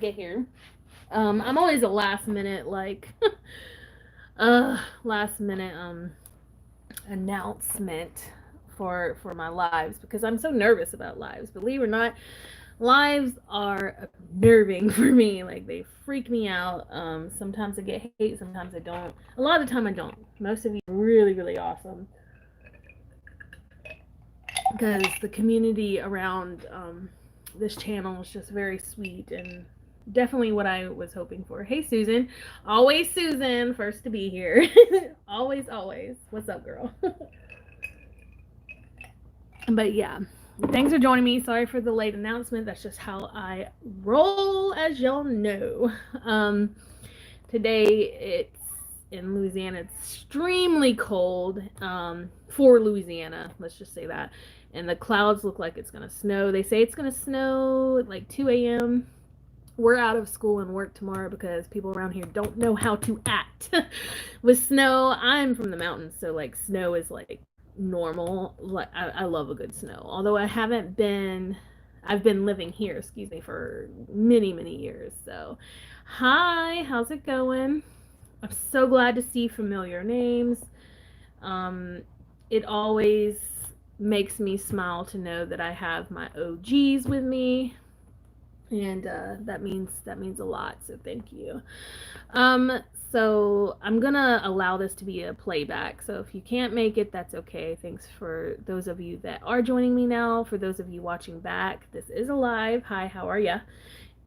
get here. I'm always a last minute last minute announcement for my lives because I'm so nervous about lives. Believe it or not, lives are unnerving for me. Like they freak me out. Sometimes I get hate, sometimes I don't. A lot of the time I don't. Most of you are really, really awesome because the community around this channel is just very sweet and definitely what I was hoping for. Hey Susan, always Susan, first to be here. Always, always. What's up, girl? But yeah, thanks for joining me. Sorry for the late announcement. That's just how I roll, as y'all know. Um, Today it's in Louisiana. It's extremely cold for Louisiana. Let's just say that. And the clouds look like it's gonna snow. They say it's gonna snow at like 2 a.m. We're out of school and work tomorrow because people around here don't know how to act with snow. I'm from the mountains, so like snow is like normal. Like I love a good snow. Although I've been living here, excuse me, for many, many years. So, hi, how's it going? I'm so glad to see familiar names. Um, it always makes me smile to know that I have my OGs with me, and that means a lot. So thank you. Um, so I'm gonna allow this to be a playback. So if you can't make it, that's okay. Thanks for those of you that are joining me now. For those of you watching back, this is a live. Hi, how are ya?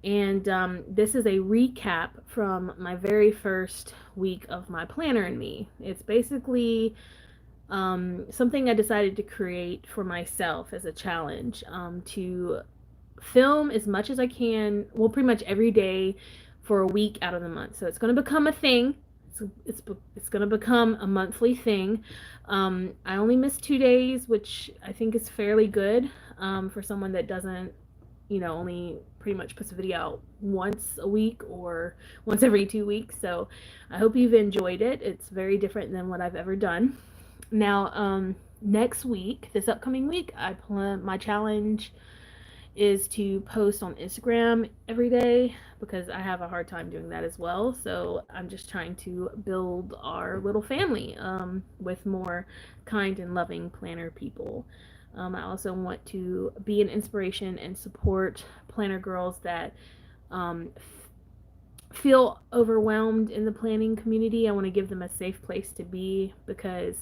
And this is a recap from my very first week of my planner and me. It's basically something I decided to create for myself as a challenge to film as much as I can, well, pretty much every day for a week out of the month. So it's going to become a thing. It's going to become a monthly thing. I only missed 2 days, which I think is fairly good for someone that doesn't, only pretty much puts a video out once a week or once every 2 weeks. So I hope you've enjoyed it. It's very different than what I've ever done. Now, next week, this upcoming week, I plan my challenge is to post on Instagram every day because I have a hard time doing that as well. So I'm just trying to build our little family with more kind and loving planner people. I also want to be an inspiration and support planner girls that um, feel overwhelmed in the planning community. I want to give them a safe place to be because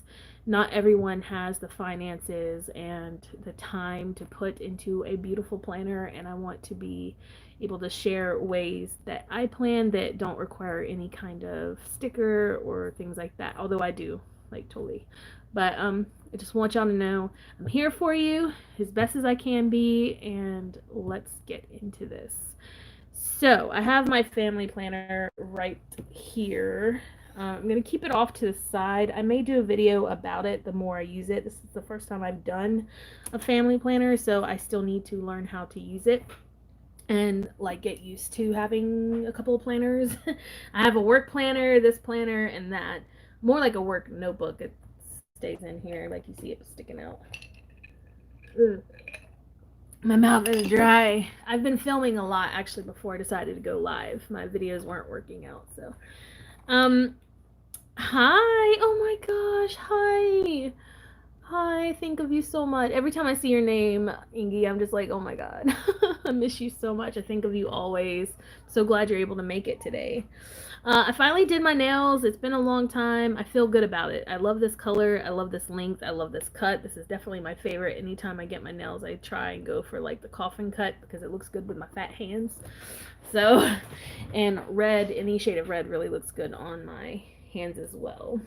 not everyone has the finances and the time to put into a beautiful planner, and I want to be able to share ways that I plan that don't require any kind of sticker or things like that, although I do, like, totally. But I just want y'all to know I'm here for you as best as I can be, and let's get into this. So I have my family planner right here. I'm going to keep it off to the side. I may do a video about it the more I use it. This is the first time I've done a family planner, so I still need to learn how to use it and like get used to having a couple of planners. I have a work planner, this planner, and that. More like a work notebook. It stays in here, like you see it sticking out. Ugh. My mouth is dry. I've been filming a lot actually before I decided to go live. My videos weren't working out, so. Um, Hi. Oh my gosh. Hi. Hi. Think of you so much. Every time I see your name, Ingy, I'm just like, oh my god. I miss you so much. I think of you always. So glad you're able to make it today. I finally did my nails. It's been a long time. I feel good about it. I love this color. I love this length. I love this cut. This is definitely my favorite. Anytime I get my nails, I try and go for like the coffin cut because it looks good with my fat hands. So, and red, any shade of red really looks good on my hands as well.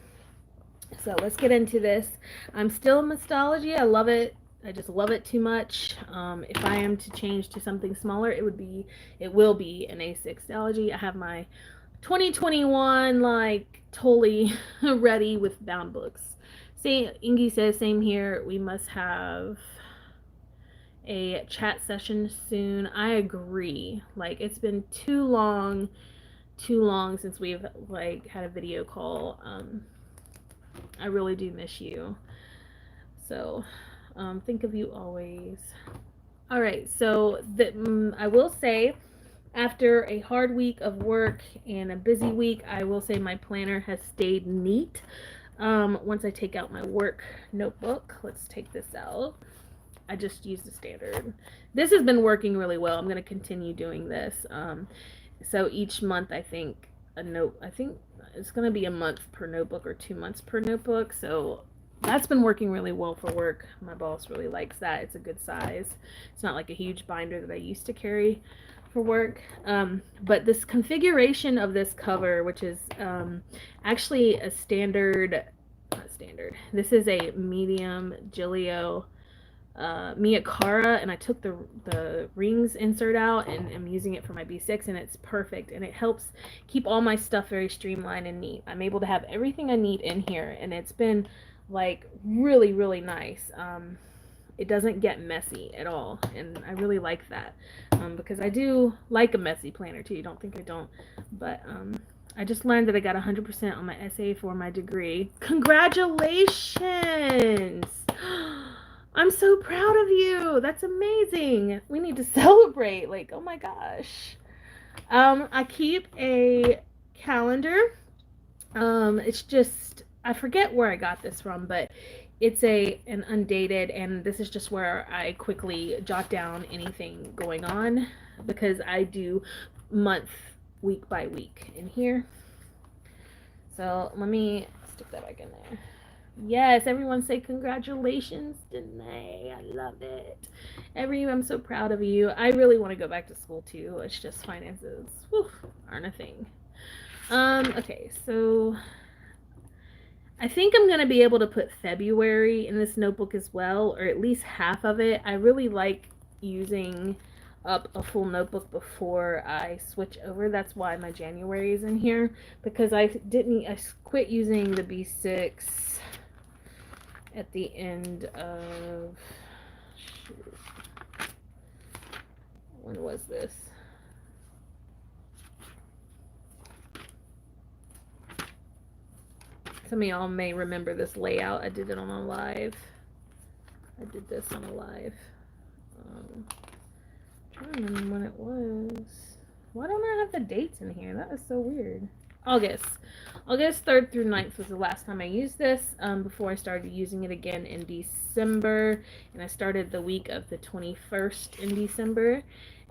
So let's get into this. I'm still in Mistology. I love it. I just love it too much. If I am to change to something smaller, it will be an A6 I have my 2021 like totally ready with bound books. See, Ingy says same here. We must have a chat session soon. I agree. Like it's been too long since we've like had a video call. I really do miss you. So, think of you always. All right, so I will say After a hard week of work and a busy week, I will say my planner has stayed neat. Once I take out my work notebook, let's take this out. I just use the standard. This has been working really well. I'm going to continue doing this. So each month, I think I think it's going to be a month per notebook or 2 months per notebook. So that's been working really well for work. My boss really likes that. It's a good size. It's not like a huge binder that I used to carry for work. But this configuration of this cover, which is actually a standard, not standard. This is a medium Gillio Miyakara, and I took the rings insert out and I'm using it for my B6, and it's perfect, and it helps keep all my stuff very streamlined and neat. I'm able to have everything I need in here, and it's been like really, really nice. It doesn't get messy at all, and I really like that, because I do like a messy planner too. Don't think I don't, but I just learned that I got 100% on my essay for my degree. Congratulations! I'm so proud of you. That's amazing. We need to celebrate. Like, oh my gosh. I keep a calendar. It's just, I forget where I got this from, but it's an undated, and this is just where I quickly jot down anything going on, because I do month, week by week in here. So let me stick that back in there. Yes, everyone say congratulations, Danae. I love it. I'm so proud of you. I really want to go back to school too. It's just finances aren't a thing. Okay, so I think I'm going to be able to put February in this notebook as well, or at least half of it. I really like using up a full notebook before I switch over. That's why my January is in here, because I quit using the B6 at the end of, when was this? Some of y'all may remember this layout. I did it on a live. I did this on a live. I'm trying to remember when it was. Why don't I have the dates in here? That is so weird. August 3rd through 9th was the last time I used this, before I started using it again in December, and I started the week of the 21st in December,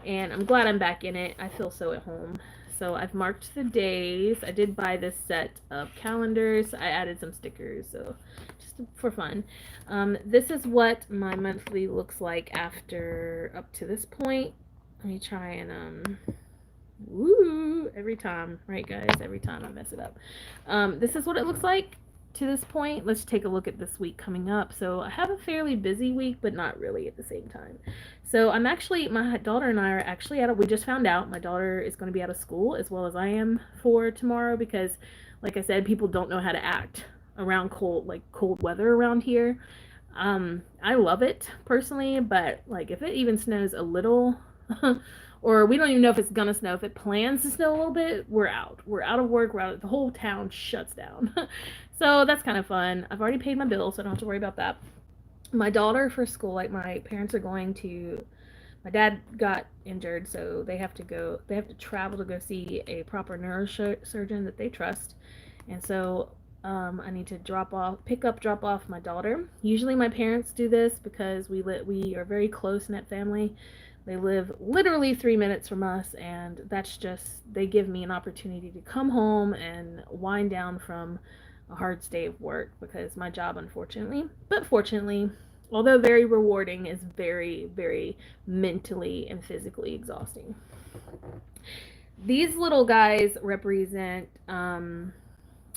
and I'm glad I'm back in it. I feel so at home. So I've marked the days. I did buy this set of calendars. I added some stickers, so just for fun. This is what my monthly looks like after up to this point. Let me try and woo, every time, right guys? Every time I mess it up. This is what it looks like to this point. Let's take a look at this week coming up. So I have a fairly busy week, but not really at the same time. So my daughter and I are actually we just found out my daughter is going to be out of school as well as I am for tomorrow, because like I said, people don't know how to act around cold weather around here. I love it personally, but like if it even snows a little, or we don't even know if it's gonna snow. If it plans to snow a little bit, we're out. We're out of work. The whole town shuts down. So that's kind of fun. I've already paid my bill, so I don't have to worry about that. My daughter for school, like my parents are going to, my dad got injured, so they have to travel to go see a proper neurosurgeon that they trust. And so I need to drop off my daughter. Usually my parents do this because we are very close-knit family. They live literally 3 minutes from us, and that's just, they give me an opportunity to come home and wind down from a hard day of work, because my job, fortunately, although very rewarding, is very, very mentally and physically exhausting. These little guys represent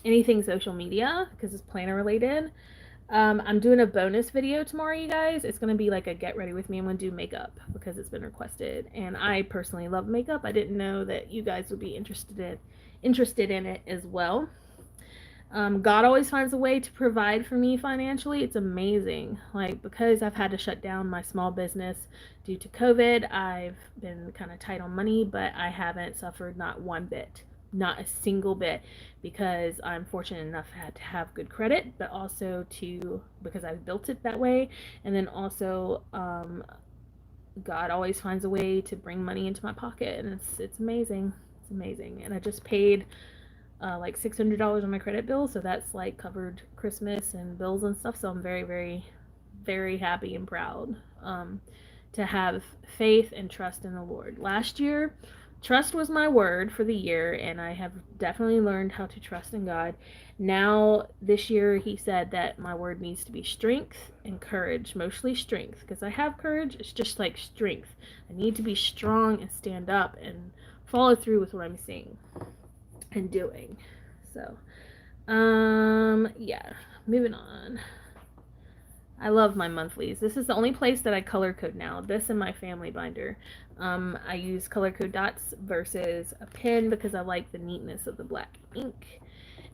anything social media, because it's planner related. I'm doing a bonus video tomorrow, you guys. It's going to be like a get ready with me. I'm going to do makeup because it's been requested, and I personally love makeup. I didn't know that you guys would be interested in it as well. God always finds a way to provide for me financially. It's amazing. Like, because I've had to shut down my small business due to COVID, I've been kind of tight on money, but I haven't suffered not one bit. Not a single bit, because I'm fortunate enough to have good credit, but also because I've built it that way, and then also God always finds a way to bring money into my pocket, and it's amazing. It's amazing. And I just paid like $600 on my credit bill, so that's like covered Christmas and bills and stuff. So I'm very, very, very happy and proud to have faith and trust in the Lord. Last year, trust was my word for the year, and I have definitely learned how to trust in God. Now, this year, He said that my word needs to be strength and courage, mostly strength, because I have courage. It's just like strength. I need to be strong and stand up and follow through with what I'm saying and doing. So, yeah, moving on. I love my monthlies. This is the only place that I color code now. This and my family binder. I use color code dots versus a pen because I like the neatness of the black ink.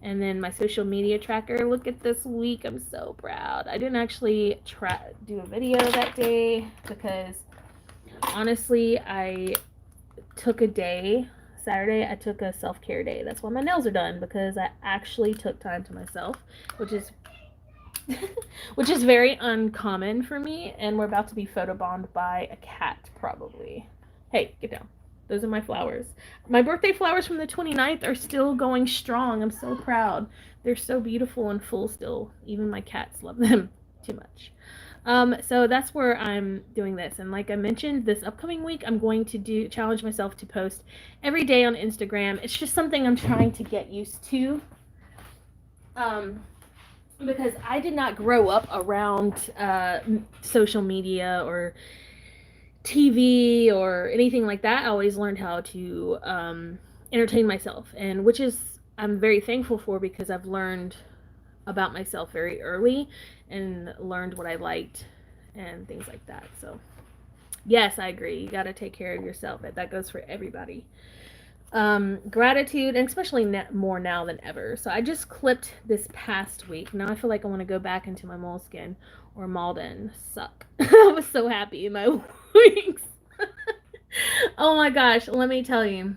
And then my social media tracker. Look at this week. I'm so proud. I didn't actually do a video that day because honestly, I took a day. Saturday, I took a self-care day. That's why my nails are done, because I actually took time to myself, which is which is very uncommon for me. And we're about to be photobombed by a cat, probably. Hey, get down. Those are my flowers. My birthday flowers from the 29th are still going strong. I'm so proud. They're so beautiful and full still. Even my cats love them too much. So that's where I'm doing this. And like I mentioned, this upcoming week, I'm going to challenge myself to post every day on Instagram. It's just something I'm trying to get used to. Because I did not grow up around social media or TV or anything like that. I always learned how to entertain myself, and which is I'm very thankful for, because I've learned about myself very early and learned what I liked and things like that. So yes, I agree. You got to take care of yourself. That goes for everybody. Gratitude, and especially more now than ever. So I just clipped this past week. Now I feel like I want to go back into my moleskin or Malden. Suck. I was so happy in my weeks. Oh my gosh, let me tell you.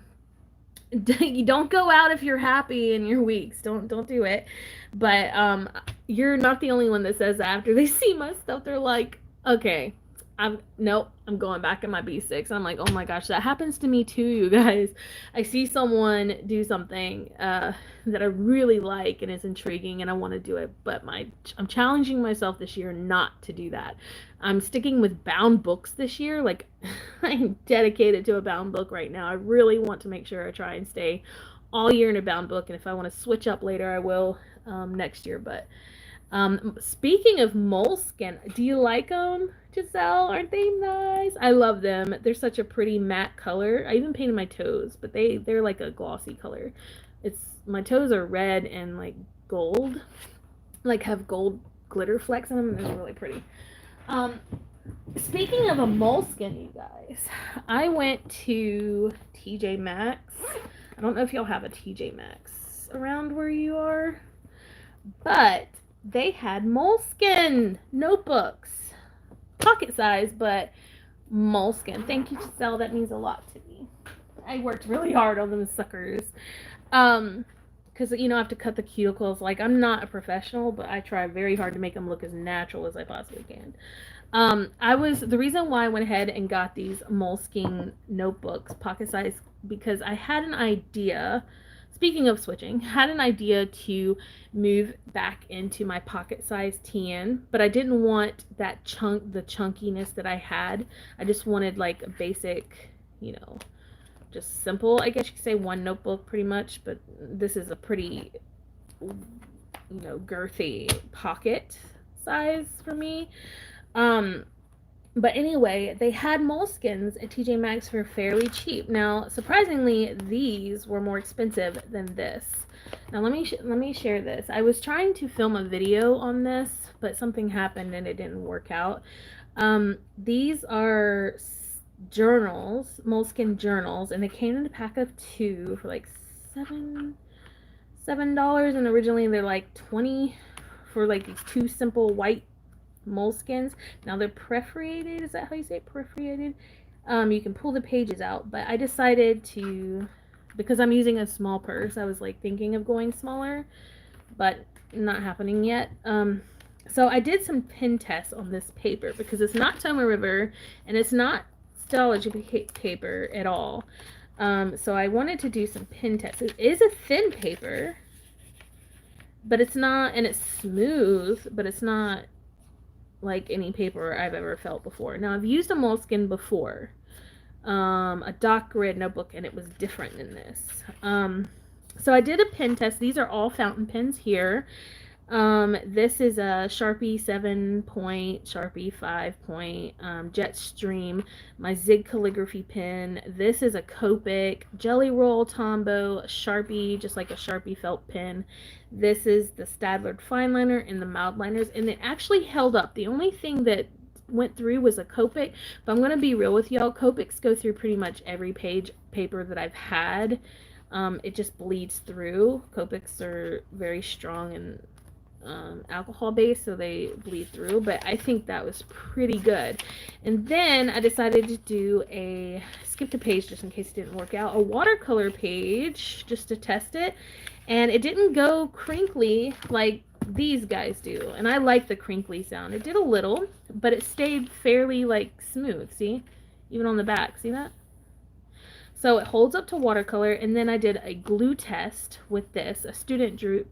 You don't go out if you're happy in your weeks. Don't do it. But you're not the only one that says that. After they see my stuff, they're like, okay, I'm going back in my B6. I'm like, oh my gosh, that happens to me too, you guys. I see someone do something that I really like and is intriguing, and I want to do it, but I'm challenging myself this year not to do that. I'm sticking with bound books this year. Like, I'm dedicated to a bound book right now. I really want to make sure I try and stay all year in a bound book, and if I want to switch up later, I will next year. But speaking of moleskin, do you like them, Giselle? Aren't they nice? I love them. They're such a pretty matte color. I even painted my toes, but they're like a glossy color. My toes are red and like gold, like have gold glitter flecks on them. It's really pretty. Speaking of a moleskin, you guys, I went to TJ Maxx. I don't know if y'all have a TJ Maxx around where you are, but they had moleskin notebooks, pocket size, but moleskin. Thank you, Giselle. That means a lot to me. I worked really hard on them suckers. Because, I have to cut the cuticles. Like, I'm not a professional, but I try very hard to make them look as natural as I possibly can. The reason why I went ahead and got these moleskin notebooks, pocket size, because I had an idea. Speaking of switching, had an idea to move back into my pocket size TN, but I didn't want the chunkiness that I had. I just wanted like a basic, just simple, I guess you could say, one notebook pretty much, but this is a pretty, girthy pocket size for me. But anyway, they had moleskins at TJ Maxx for fairly cheap. Now, surprisingly, these were more expensive than this. Now, let me share this. I was trying to film a video on this, but something happened and it didn't work out. These are journals, moleskin journals, and they came in a pack of 2 for like $7, and originally they're like $20 for like these 2 simple white moleskins. Now they're perforated. Is that how you say it? Perforated. You can pull the pages out, but I decided to, because I'm using a small purse, I was like thinking of going smaller, but not happening yet. So I did some pen tests on this paper because it's not Toma River and it's not Pixology paper at all. So I wanted to do some pen tests. It is a thin paper, but it's not, and it's smooth, but it's not like any paper I've ever felt before. Now, I've used a moleskin before, a dock grid notebook, and it was different than this. So I did a pen test. These are all fountain pens here. This is a Sharpie 7 point, Sharpie 5 point, Jetstream, my Zig calligraphy pen. This is a Copic, Jelly Roll, Tombow, Sharpie, just like a Sharpie felt pen. This is the Staedtler Fineliner and the Mildliners, and it actually held up. The only thing that went through was a Copic, but I'm going to be real with y'all. Copics go through pretty much every paper that I've had. It just bleeds through. Copics are very strong and alcohol based, so they bleed through, but I think that was pretty good. And then I decided to do skipped a page just in case it didn't work out, a watercolor page just to test it, and it didn't go crinkly like these guys do, and I like the crinkly sound. It did a little, but it stayed fairly like smooth. See, even on the back, see that? So it holds up to watercolor. And then I did a glue test with this. A student drew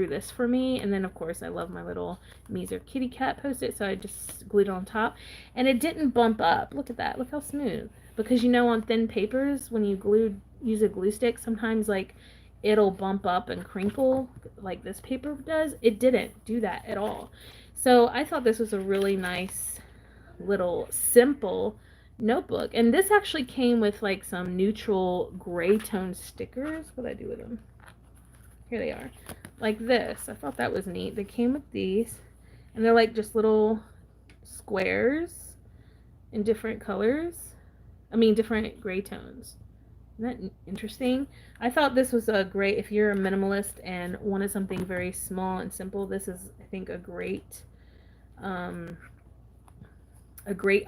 this for me, and then of course I love my little Meezer kitty cat post-it, so I just glued it on top, and it didn't bump up. Look at that, look how smooth. Because you know, on thin papers, when you use a glue stick, sometimes like it'll bump up and crinkle like this paper does. It didn't do that at all. So I thought this was a really nice little simple notebook, and this actually came with like some neutral gray tone stickers. What did I do with them? Here they are. Like this. I thought that was neat. They came with these, and they're like just little squares in different colors. I mean, different gray tones. Isn't that interesting? I thought this was a great, if you're a minimalist and wanted something very small and simple, this is, I think, a great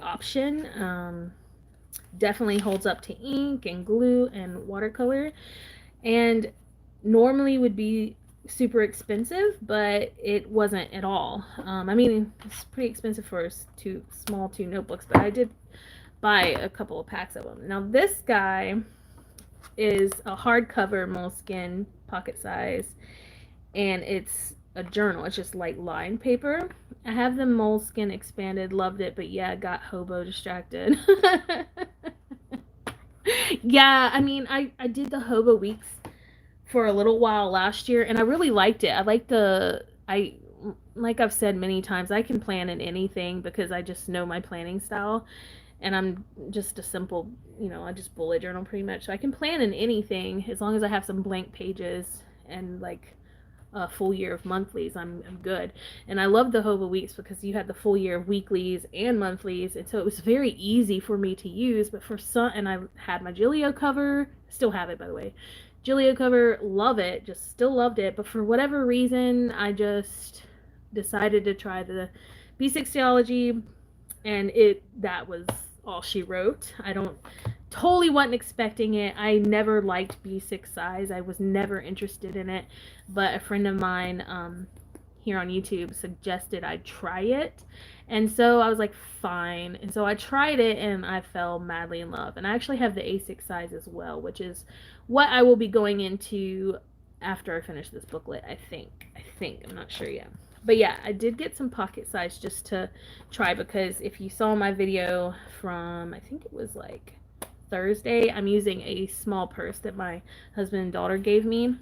option. Definitely holds up to ink and glue and watercolor, and normally would be super expensive, but it wasn't at all. I mean, it's pretty expensive for two notebooks, but I did buy a couple of packs of them. Now this guy is a hardcover moleskin, pocket size, and it's a journal. It's just like lined paper. I have the moleskin expanded, loved it, but yeah, got hobo distracted. Yeah, I mean, I did the hobo weeks for a little while last year, and I really liked it. I like like I've said many times, I can plan in anything because I just know my planning style, and I'm just a simple, I just bullet journal pretty much. So I can plan in anything as long as I have some blank pages and like a full year of monthlies. I'm good. And I love the hobo weeks because you had the full year of weeklies and monthlies, and so it was very easy for me to use. But for some, and I had my Gilio cover, still have it by the way, Gilio cover, love it, just still loved it, but for whatever reason I just decided to try the B6 theology, and that was all she wrote. I totally wasn't expecting it. I never liked B6 size. I was never interested in it, but a friend of mine here on YouTube suggested I try it, and so I was like, fine. And so I tried it, and I fell madly in love. And I actually have the A6 size as well, which is what I will be going into after I finish this booklet, I think. I'm not sure yet. But yeah, I did get some pocket size just to try, because if you saw my video from, I think it was like Thursday, I'm using a small purse that my husband and daughter gave me,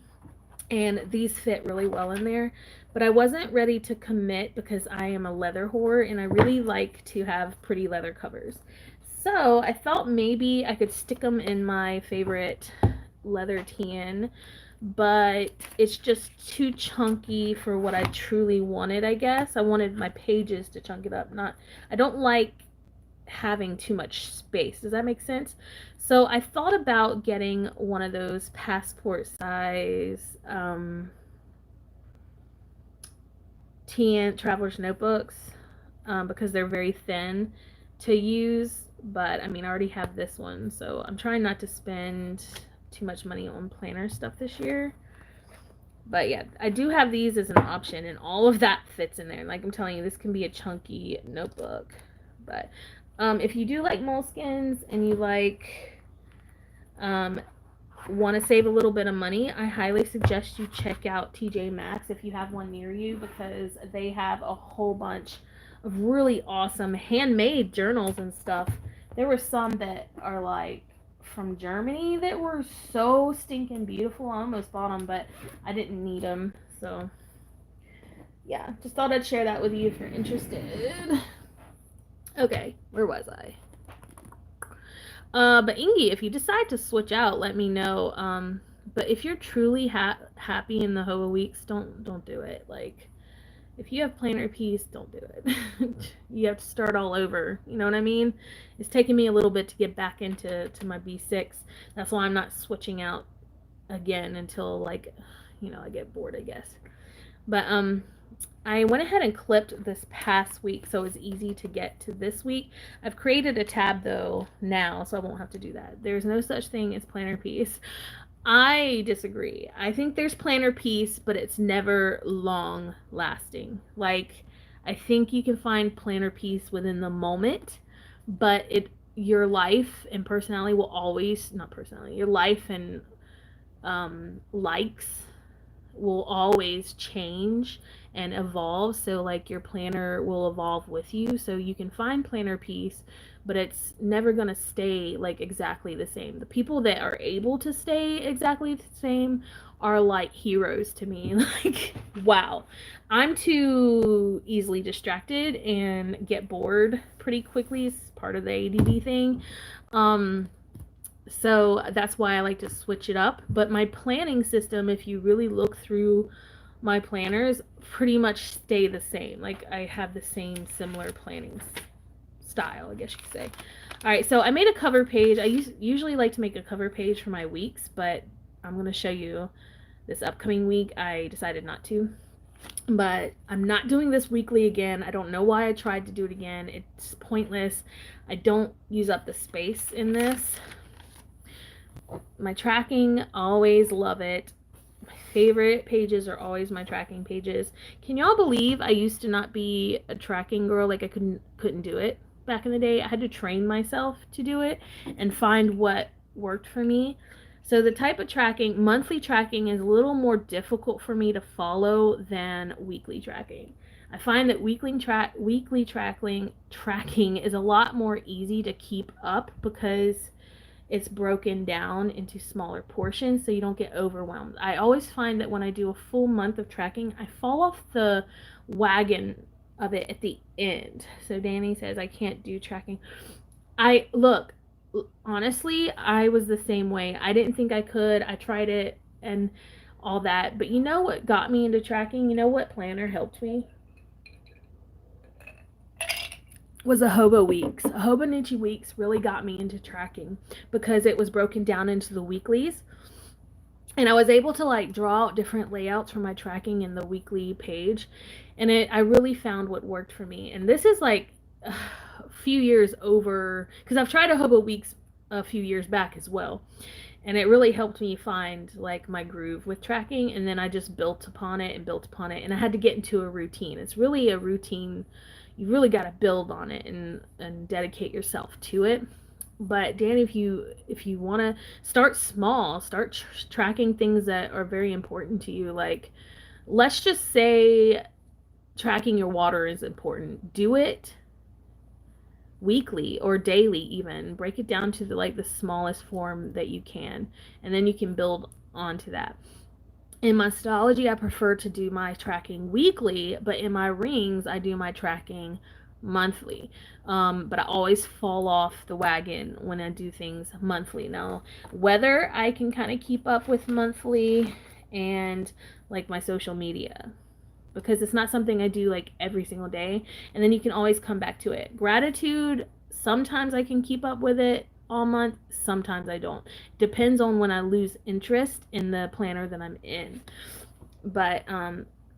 and these fit really well in there. But I wasn't ready to commit because I am a leather whore, and I really like to have pretty leather covers. So I thought maybe I could stick them in my favorite leather tan, but it's just too chunky for what I truly wanted, I guess. I wanted my pages to chunk it up. I don't like having too much space. Does that make sense? So I thought about getting one of those passport size tan traveler's notebooks, because they're very thin to use. But I mean, I already have this one, so I'm trying not to spend too much money on planner stuff this year. But yeah, I do have these as an option, and all of that fits in there. Like I'm telling you, this can be a chunky notebook. But If you do like moleskins and you like um, want to save a little bit of money, I highly suggest you check out TJ Maxx if you have one near you, because they have a whole bunch of really awesome handmade journals and stuff. There were some that are like from Germany that were so stinking beautiful. I almost bought them, but I didn't need them. So, yeah, just thought I'd share that with you if you're interested. Okay, where was I? But Ingy, if you decide to switch out, let me know. But if you're truly happy in the Hobo weeks, don't do it. Like, if you have planner piece, don't do it. You have to start all over. You know what I mean? It's taking me a little bit to get back into my B6. That's why I'm not switching out again until like, I get bored, I guess. But I went ahead and clipped this past week so it's easy to get to this week. I've created a tab though now, so I won't have to do that. There's no such thing as planner piece. I disagree. I think there's planner piece, but it's never long lasting. Like, I think you can find planner piece within the moment, but your life and personality will always, not personality, your life and likes will always change and evolve. So like your planner will evolve with you. So you can find planner piece, but it's never going to stay like exactly the same. The people that are able to stay exactly the same are like heroes to me. Like, wow. I'm too easily distracted and get bored pretty quickly. It's part of the ADD thing. So that's why I like to switch it up. But my planning system, if you really look through my planners, pretty much stay the same. Like, I have the same similar planning style, I guess you could say. All right, so I made a cover page. I usually like to make a cover page for my weeks, but I'm going to show you this upcoming week. I decided not to. But I'm not doing this weekly again. I don't know why I tried to do it again. It's pointless. I don't use up the space in this. My tracking, always love it. My favorite pages are always my tracking pages. Can y'all believe I used to not be a tracking girl? Like, I couldn't do it back in the day. I had to train myself to do it and find what worked for me. So the type of tracking, monthly tracking, is a little more difficult for me to follow than weekly tracking. I find that weekly tracking is a lot more easy to keep up because it's broken down into smaller portions so you don't get overwhelmed. I always find that when I do a full month of tracking, I fall off the wagon of it at the end. So Danny says I can't do tracking. Honestly, I was the same way. I didn't think I could. I tried it and all that. But you know what got me into tracking? You know what planner helped me? Was a Hobo Weeks. A Hobonichi Weeks really got me into tracking because it was broken down into the weeklies. And I was able to like draw out different layouts for my tracking in the weekly page. And I really found what worked for me. And this is like a few years over, because I've tried a Hobo Weeks a few years back as well. And it really helped me find like my groove with tracking. And then I just built upon it and built upon it. And I had to get into a routine. It's really a routine. You really got to build on it and dedicate yourself to it. But Dan, if you want to start small, start tracking things that are very important to you. Like, let's just say tracking your water is important. Do it weekly or daily, even break it down to the smallest form that you can, and then you can build onto that. In my Stology, I prefer to do my tracking weekly, but in my rings, I do my tracking monthly. But I always fall off the wagon when I do things monthly. Now, whether I can kind of keep up with monthly and like my social media, because it's not something I do like every single day, and then you can always come back to it. Gratitude, sometimes I can keep up with it all month, sometimes I don't. Depends on when I lose interest in the planner that I'm in. But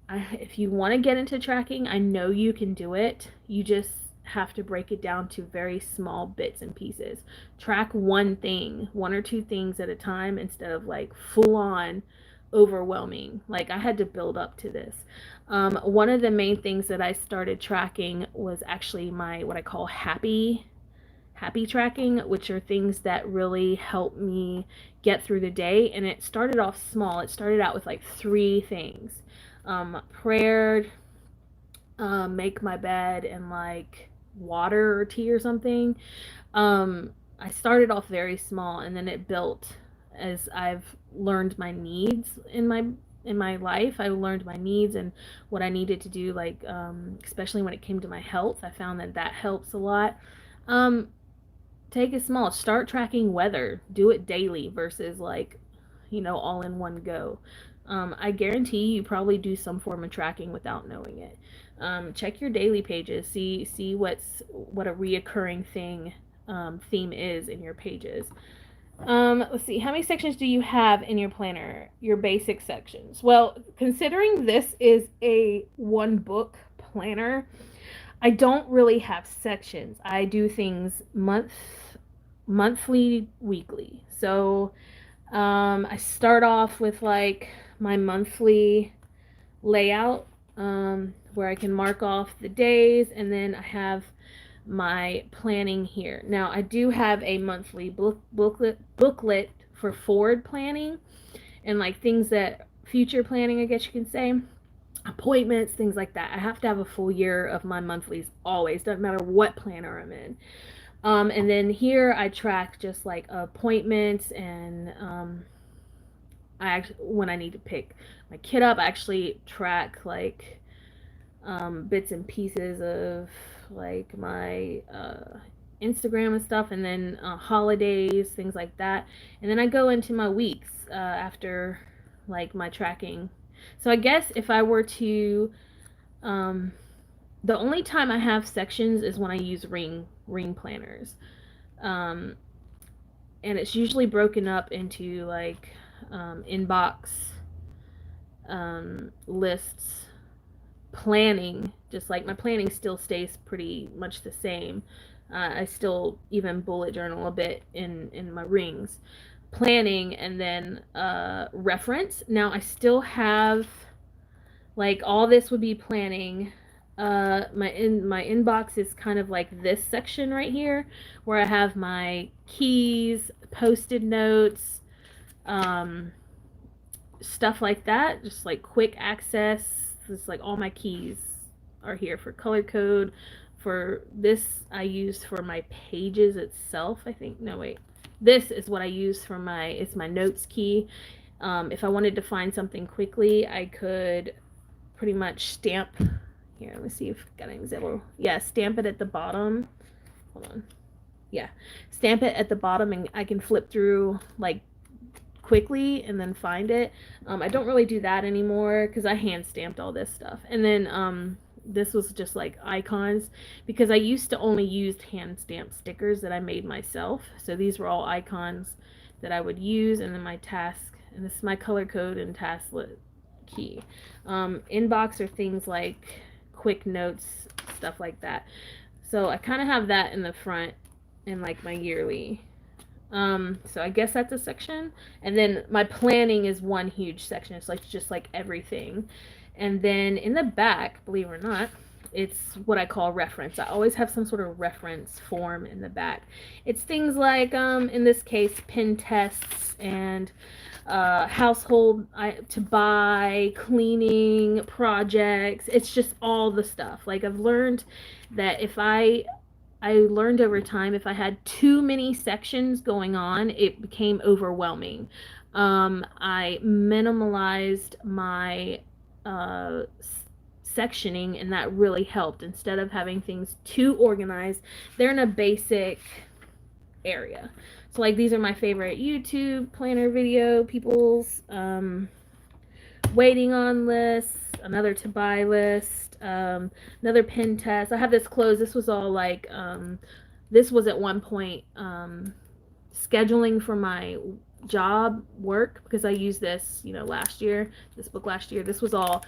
if you want to get into tracking, I know you can do it. You just have to break it down to very small bits and pieces. Track one or two things at a time instead of like full on overwhelming. Like, I had to build up to this. One of the main things that I started tracking was actually my what I call happy happy tracking, which are things that really help me get through the day. And it started off small. It started out with like 3 things: prayer, make my bed, and like water or tea or something. I started off very small, and then it built as I've learned my needs in my life. I learned my needs and what I needed to do, like especially when it came to my health. I found that that helps a lot. Um, Take it small. Start tracking weather. Do it daily versus like, all in one go. I guarantee you probably do some form of tracking without knowing it. Check your daily pages. See what a reoccurring theme is in your pages. Let's see. How many sections do you have in your planner? Your basic sections. Well, considering this is a one book planner, I don't really have sections. I do things monthly, weekly. So I start off with like my monthly layout, where I can mark off the days, and then I have my planning here. Now I do have a monthly booklet for forward planning and like things that future planning, I guess you can say, appointments, things like that. I have to have a full year of my monthlies always, doesn't matter what planner I'm in. And then here I track just like appointments and when I need to pick my kid up, I actually track like bits and pieces of like my Instagram and stuff, and then holidays, things like that. And then I go into my weeks after like my tracking. So I guess if I were to, um, the only time I have sections is when I use ring planners, um, and it's usually broken up into like inbox, lists, planning. Just like my planning still stays pretty much the same. I still even bullet journal a bit in my rings. Planning, and then reference. Now I still have like all this would be planning. My inbox is kind of like this section right here, where I have my keys, posted notes, um, stuff like that. Just like quick access. Just like all my keys are here for color code. For this, I use for my pages itself. I think. No, wait. This is what I use for it's my notes key. If I wanted to find something quickly, I could pretty much stamp. Here, let me see if I've got an example. Yeah, stamp it at the bottom. Hold on. Yeah, stamp it at the bottom, and I can flip through like quickly and then find it. I don't really do that anymore because I hand stamped all this stuff. And then this was just like icons, because I used to only use hand stamped stickers that I made myself. So these were all icons that I would use, and then my task, and this is my color code and task key. Inbox are things like quick notes, stuff like that. So I kind of have that in the front in like my yearly. So I guess that's a section. And then my planning is one huge section. It's like just like everything. And then in the back, believe it or not, it's what I call reference. I always have some sort of reference form in the back. It's things like, in this case, pin tests and household to buy, cleaning projects. It's just all the stuff. Like I've learned that if I learned over time, if I had too many sections going on, it became overwhelming. I minimalized my sectioning, and that really helped. Instead of having things too organized, they're in a basic area. So like these are my favorite YouTube planner video, people's waiting on lists, another to buy list, another pin test. I have this closed. This was all like this was at one point scheduling for my job work, because I used this last year, this book last year. This was all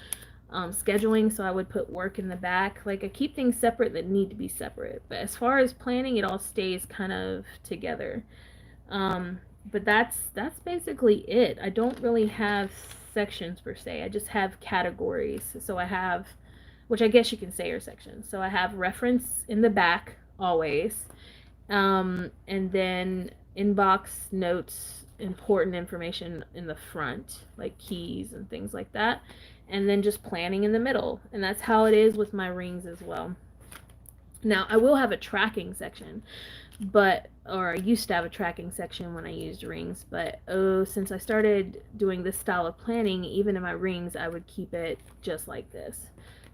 scheduling, so I would put work in the back. Like I keep things separate that need to be separate, but as far as planning, it all stays kind of together. But that's basically it. I don't really have sections per se. I just have categories. So I have, which I guess you can say are sections. So I have reference in the back always, And then inbox notes, important information in the front, like keys and things like that. And then just planning in the middle. And that's how it is with my rings as well. Now, I will have a tracking section, or I used to have a tracking section when I used rings, but since I started doing this style of planning, even in my rings, I would keep it just like this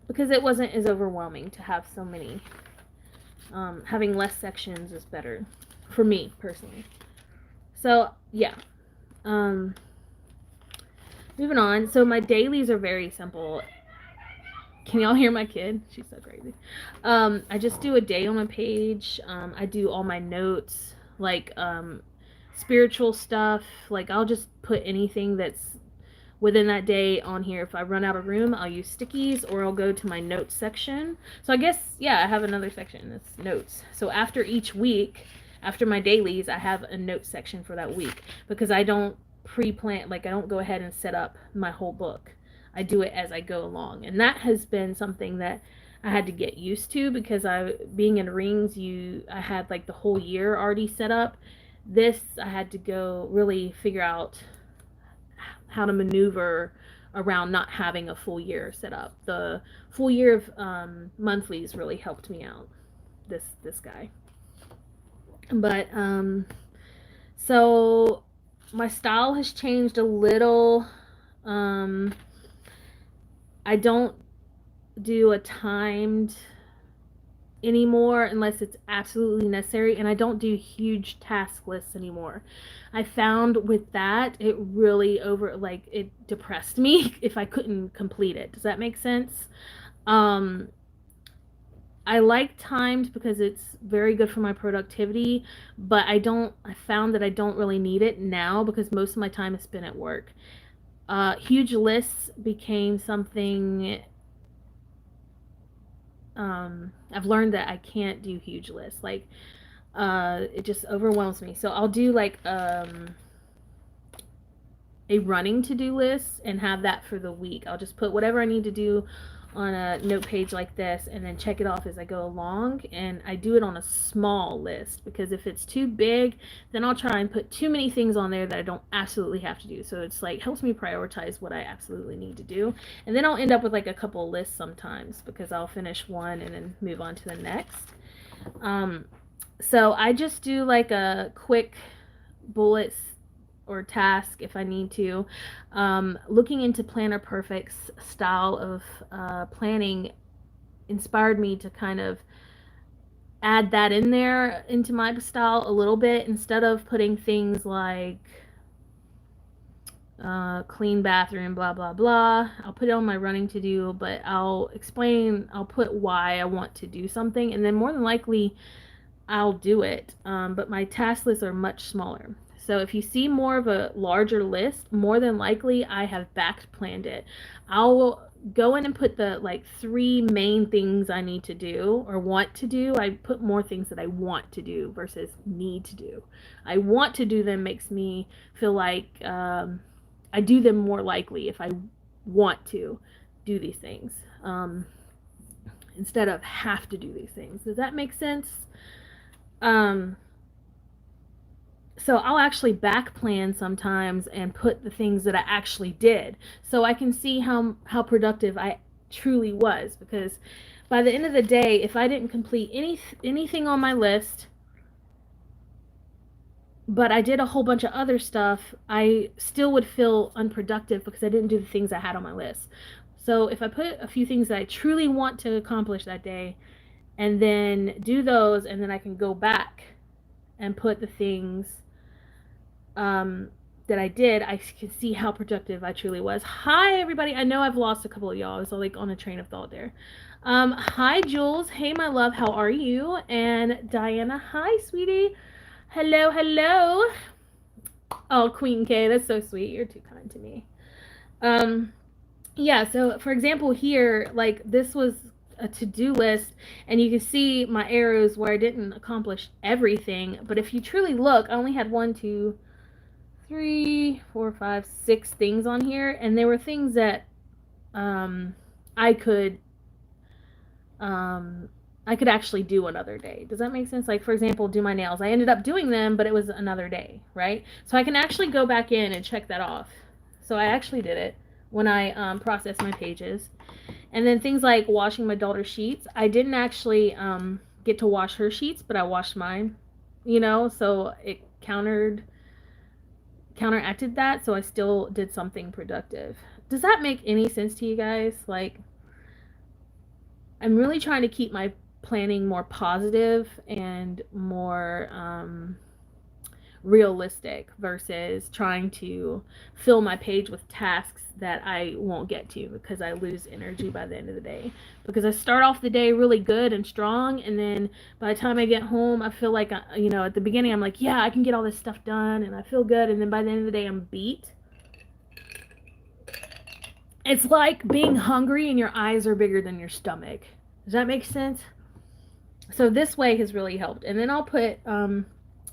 because it wasn't as overwhelming to have so many. Having less sections is better for me personally. So, yeah. Um, Moving on. So, my dailies are very simple. Can y'all hear my kid? She's so crazy. I just do a day on a page. I do all my notes, like spiritual stuff. Like I'll just put anything that's within that day on here. If I run out of room, I'll use stickies or I'll go to my notes section. So I guess, yeah, I have another section. It's notes. So after each week, after my dailies, I have a notes section for that week because I don't pre-plan, like I don't go ahead and set up my whole book. I do it as I go along. And that has been something that I had to get used to because being in rings, I had like the whole year already set up. This I had to go really figure out how to maneuver around not having a full year set up. The full year of monthlies really helped me out. This guy, but so my style has changed a little. Um, I don't do a timed anymore unless it's absolutely necessary, and I don't do huge task lists anymore. I found with that it really it depressed me if I couldn't complete it. Does that make sense? um I like timed because it's very good for my productivity, but I found that I don't really need it now because most of my time is spent at work. Huge lists became something. I've learned that I can't do huge lists. Like, it just overwhelms me. So I'll do like a running to-do list and have that for the week. I'll just put whatever I need to do on a note page like this and then check it off as I go along, and I do it on a small list because if it's too big then I'll try and put too many things on there that I don't absolutely have to do. So it's like helps me prioritize what I absolutely need to do, and then I'll end up with like a couple lists sometimes because I'll finish one and then move on to the next. um, so I just do like a quick bullets or task if I need to. Looking into Planner Perfect's style of planning inspired me to kind of add that in there into my style a little bit instead of putting things like clean bathroom, blah, blah, blah. I'll put it on my running to do, but I'll put why I want to do something, and then more than likely I'll do it. But my task lists are much smaller. So if you see more of a larger list, more than likely I have back planned it. I'll go in and put the like 3 main things I need to do or want to do. I put more things that I want to do versus need to do. I want to do them makes me feel like I do them more likely if I want to do these things instead of have to do these things. Does that make sense? Um, so I'll actually back plan sometimes and put the things that I actually did so I can see how productive I truly was, because by the end of the day if I didn't complete anything on my list but I did a whole bunch of other stuff, I still would feel unproductive because I didn't do the things I had on my list. So if I put a few things that I truly want to accomplish that day and then do those, and then I can go back and put the things that I did, I can see how productive I truly was. Hi, everybody. I know I've lost a couple of y'all. I was like on a train of thought there. Hi, Jules. Hey, my love. How are you? And Diana. Hi, sweetie. Hello, hello. Oh, Queen K. That's so sweet. You're too kind to me. Yeah, so for example here, like this was a to-do list and you can see my arrows where I didn't accomplish everything, but if you truly look, I only had 1, 2, 3, 4, 5, 6 things on here, and there were things that I could I could actually do another day. Does that make sense? Like, for example, do my nails. I ended up doing them, but it was another day, right? So I can actually go back in and check that off. So I actually did it when I processed my pages. And then things like washing my daughter's sheets. I didn't actually get to wash her sheets, but I washed mine, so it counteracted that. So I still did something productive. Does that make any sense to you guys? Like, I'm really trying to keep my planning more positive and more realistic versus trying to fill my page with tasks that I won't get to because I lose energy by the end of the day. Because I start off the day really good and strong, and then by the time I get home, I feel like, at the beginning, I'm like, yeah, I can get all this stuff done, and I feel good, and then by the end of the day, I'm beat. It's like being hungry and your eyes are bigger than your stomach. Does that make sense? So this way has really helped. And then I'll put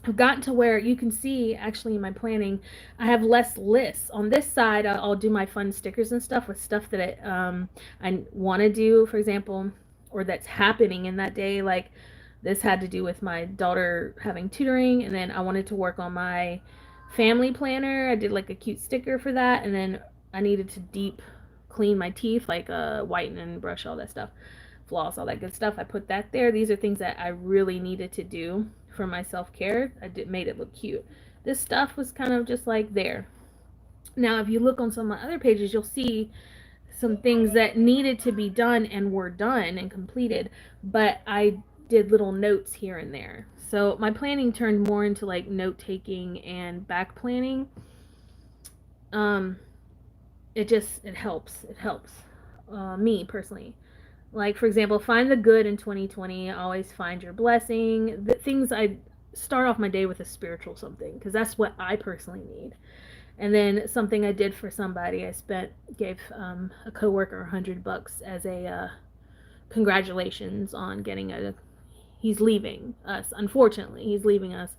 I've gotten to where you can see actually in my planning, I have less lists. On this side, I'll do my fun stickers and stuff with stuff that I want to do, for example, or that's happening in that day. Like this had to do with my daughter having tutoring, and then I wanted to work on my family planner. I did like a cute sticker for that, and then I needed to deep clean my teeth, like whiten and brush, all that stuff, floss, all that good stuff. I put that there. These are things that I really needed to do for my self-care. Made it look cute. This stuff was kind of just like there. Now, if you look on some of my other pages, you'll see some things that needed to be done and were done and completed, but I did little notes here and there. So my planning turned more into like note taking and back planning. It helps. It helps me personally. Like, for example, find the good in 2020. Always find your blessing. The things I start off my day with a spiritual something, because that's what I personally need. And then something I did for somebody, gave a coworker $100 as a congratulations on getting he's leaving us. Unfortunately, he's leaving us.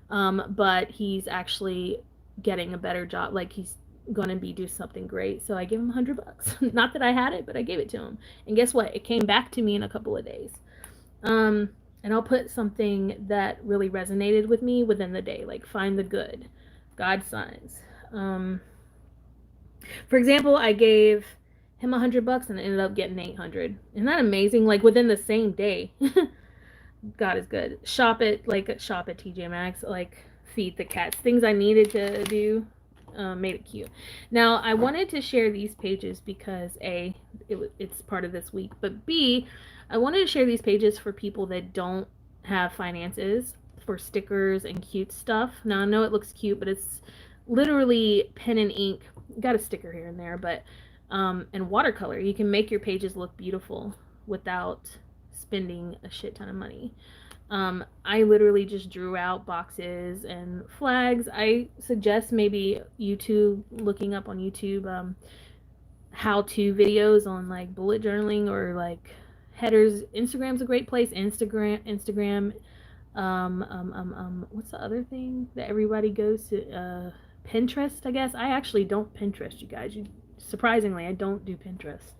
But he's actually getting a better job. Like, he's gonna do something great. So I give him $100. Not that I had it, but I gave it to him. And guess what? It came back to me in a couple of days. And I'll put something that really resonated with me within the day, like find the good, God signs. For example, I gave him $100 and ended up getting 800. Isn't that amazing? Like within the same day. God is good. Shop at TJ Maxx, like feed the cats. Things I needed to do, made it cute. Now, I wanted to share these pages because A, it's part of this week, but B, I wanted to share these pages for people that don't have finances for stickers and cute stuff. Now, I know it looks cute, but it's literally pen and ink. Got a sticker here and there, but and watercolor. You can make your pages look beautiful without spending a shit ton of money. I literally just drew out boxes and flags. I suggest maybe looking up on YouTube how-to videos on like bullet journaling or like headers. Instagram's a great place. Instagram. What's the other thing that everybody goes to? Pinterest, I guess. I actually don't Pinterest, you guys. Surprisingly, I don't do Pinterest.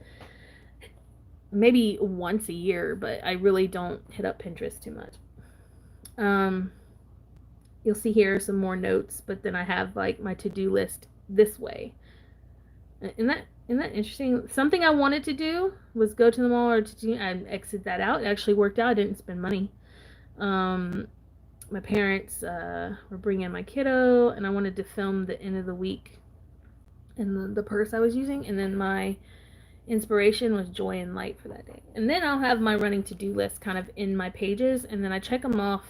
Maybe once a year, but I really don't hit up Pinterest too much. You'll see here some more notes, but then I have like my to-do list this way. Isn't that interesting? Something I wanted to do was go to the mall, I exited that out. It actually worked out. I didn't spend money. My parents were bringing my kiddo, and I wanted to film the end of the week and the purse I was using, and then my inspiration was joy and light for that day. And then I'll have my running to-do list kind of in my pages, and then I check them off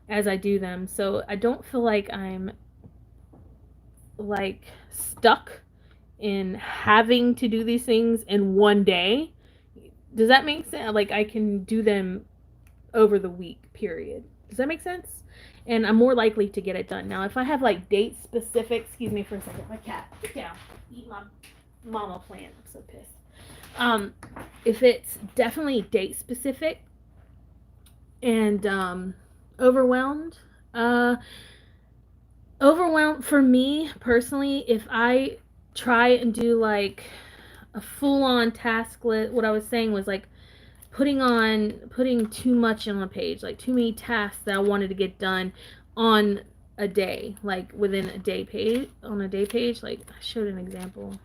as I do them, so I don't feel like I'm like stuck in having to do these things in one day. Does that make sense? Like, I can do them over the week period. Does that make sense? And I'm more likely to get it done. Now, if I have like date specific, excuse me for a second, my cat, get down, eat my mama plant. I'm so pissed. If it's definitely date specific and overwhelmed for me personally, if I try and do like a full-on task list, what I was saying was like putting too much on a page, like too many tasks that I wanted to get done on a day, like within a day page, on a day page. Like I showed an example.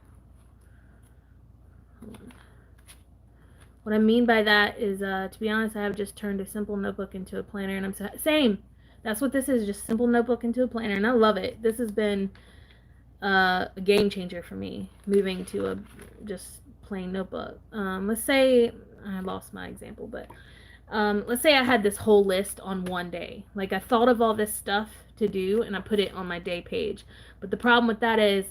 What I mean by that is, to be honest, I have just turned a simple notebook into a planner, and I'm same. That's what this is, just simple notebook into a planner, and I love it. This has been a game changer for me, moving to a just plain notebook. Let's say I lost my example, but let's say I had this whole list on one day. Like I thought of all this stuff to do, and I put it on my day page. But the problem with that is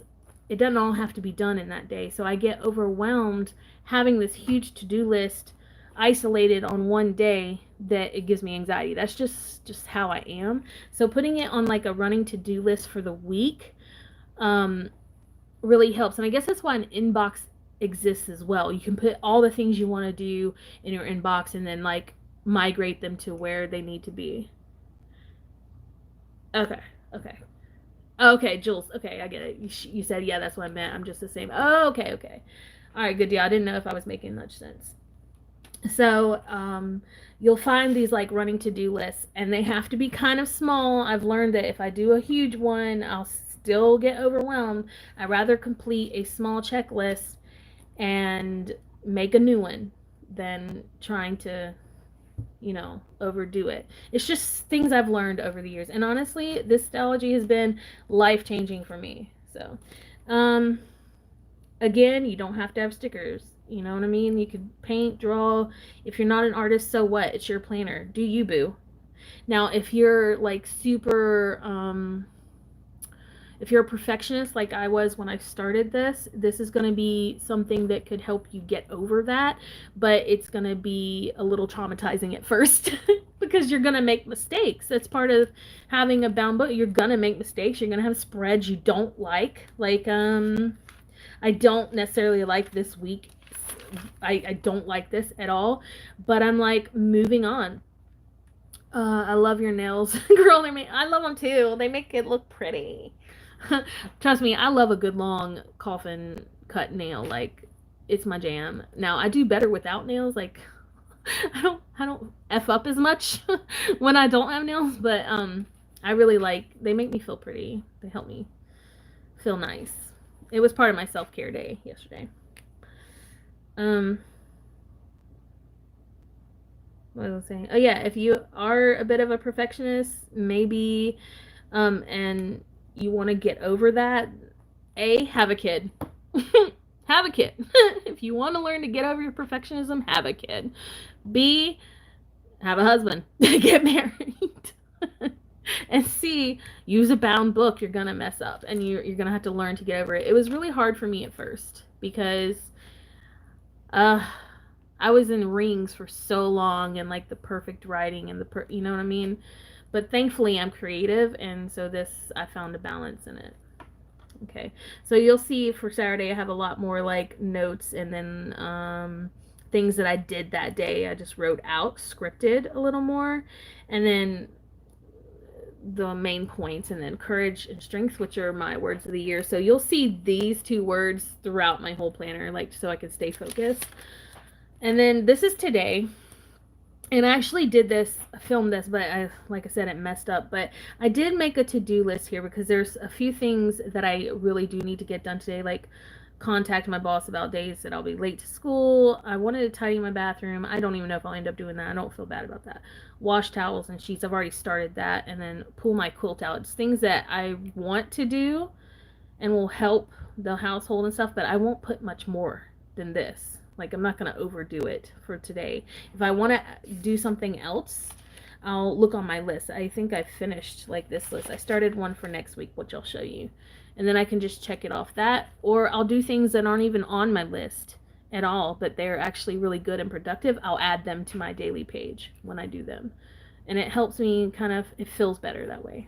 it doesn't all have to be done in that day. So I get overwhelmed having this huge to-do list isolated on one day that it gives me anxiety. That's just how I am. So putting it on like a running to-do list for the week really helps. And I guess that's why an inbox exists as well. You can put all the things you want to do in your inbox and then like migrate them to where they need to be. Okay, Jules. Okay, I get it. You said, yeah, that's what I meant. I'm just the same. Oh, okay. All right, good deal. I didn't know if I was making much sense. So, you'll find these like running to-do lists, and they have to be kind of small. I've learned that if I do a huge one, I'll still get overwhelmed. I'd rather complete a small checklist and make a new one than trying to overdo it. It's just things I've learned over the years. And honestly, this Stalogy has been life-changing for me. So, again, you don't have to have stickers. You know what I mean? You could paint, draw. If you're not an artist, so what? It's your planner. Do you, boo? Now, if you're like super, if you're a perfectionist like I was when I started this is going to be something that could help you get over that, but it's going to be a little traumatizing at first because you're going to make mistakes. That's part of having a bound book. You're going to make mistakes. You're going to have spreads you don't like. Like, I don't necessarily like this week. I don't like this at all, but I'm like moving on. I love your nails. Girl, I love them too. They make it look pretty. Trust me, I love a good long coffin cut nail. Like, it's my jam. Now I do better without nails. Like, I don't f up as much when I don't have nails, but I really like, they make me feel pretty. They help me feel nice. It was part of my self-care day yesterday. What was I saying? Oh yeah, if you are a bit of a perfectionist, maybe and you want to get over that, have a kid. Have a kid. If you want to learn to get over your perfectionism, have a kid. B, have a husband. Get married. And C, use a bound book. You're gonna mess up, and you're gonna have to learn to get over it. It was really hard for me at first because I was in rings for so long and like the perfect writing and you know what I mean? But thankfully I'm creative, and so I found a balance in it. Okay, so you'll see for Saturday I have a lot more like notes and then things that I did that day. I just wrote out, scripted a little more, and then the main points, and then courage and strength, which are my words of the year. So you'll see these two words throughout my whole planner, like so I can stay focused. And then this is today. And I actually did this, filmed this, but like I said, it messed up. But I did make a to-do list here because there's a few things that I really do need to get done today, like contact my boss about days that I'll be late to school. I wanted to tidy my bathroom. I don't even know if I'll end up doing that. I don't feel bad about that. Wash towels and sheets. I've already started that. And then pull my quilt out. It's things that I want to do and will help the household and stuff, but I won't put much more than this. Like, I'm not going to overdo it for today. If I want to do something else, I'll look on my list. I think I finished, like, this list. I started one for next week, which I'll show you. And then I can just check it off that. Or I'll do things that aren't even on my list at all, but they're actually really good and productive. I'll add them to my daily page when I do them. And it helps me it feels better that way.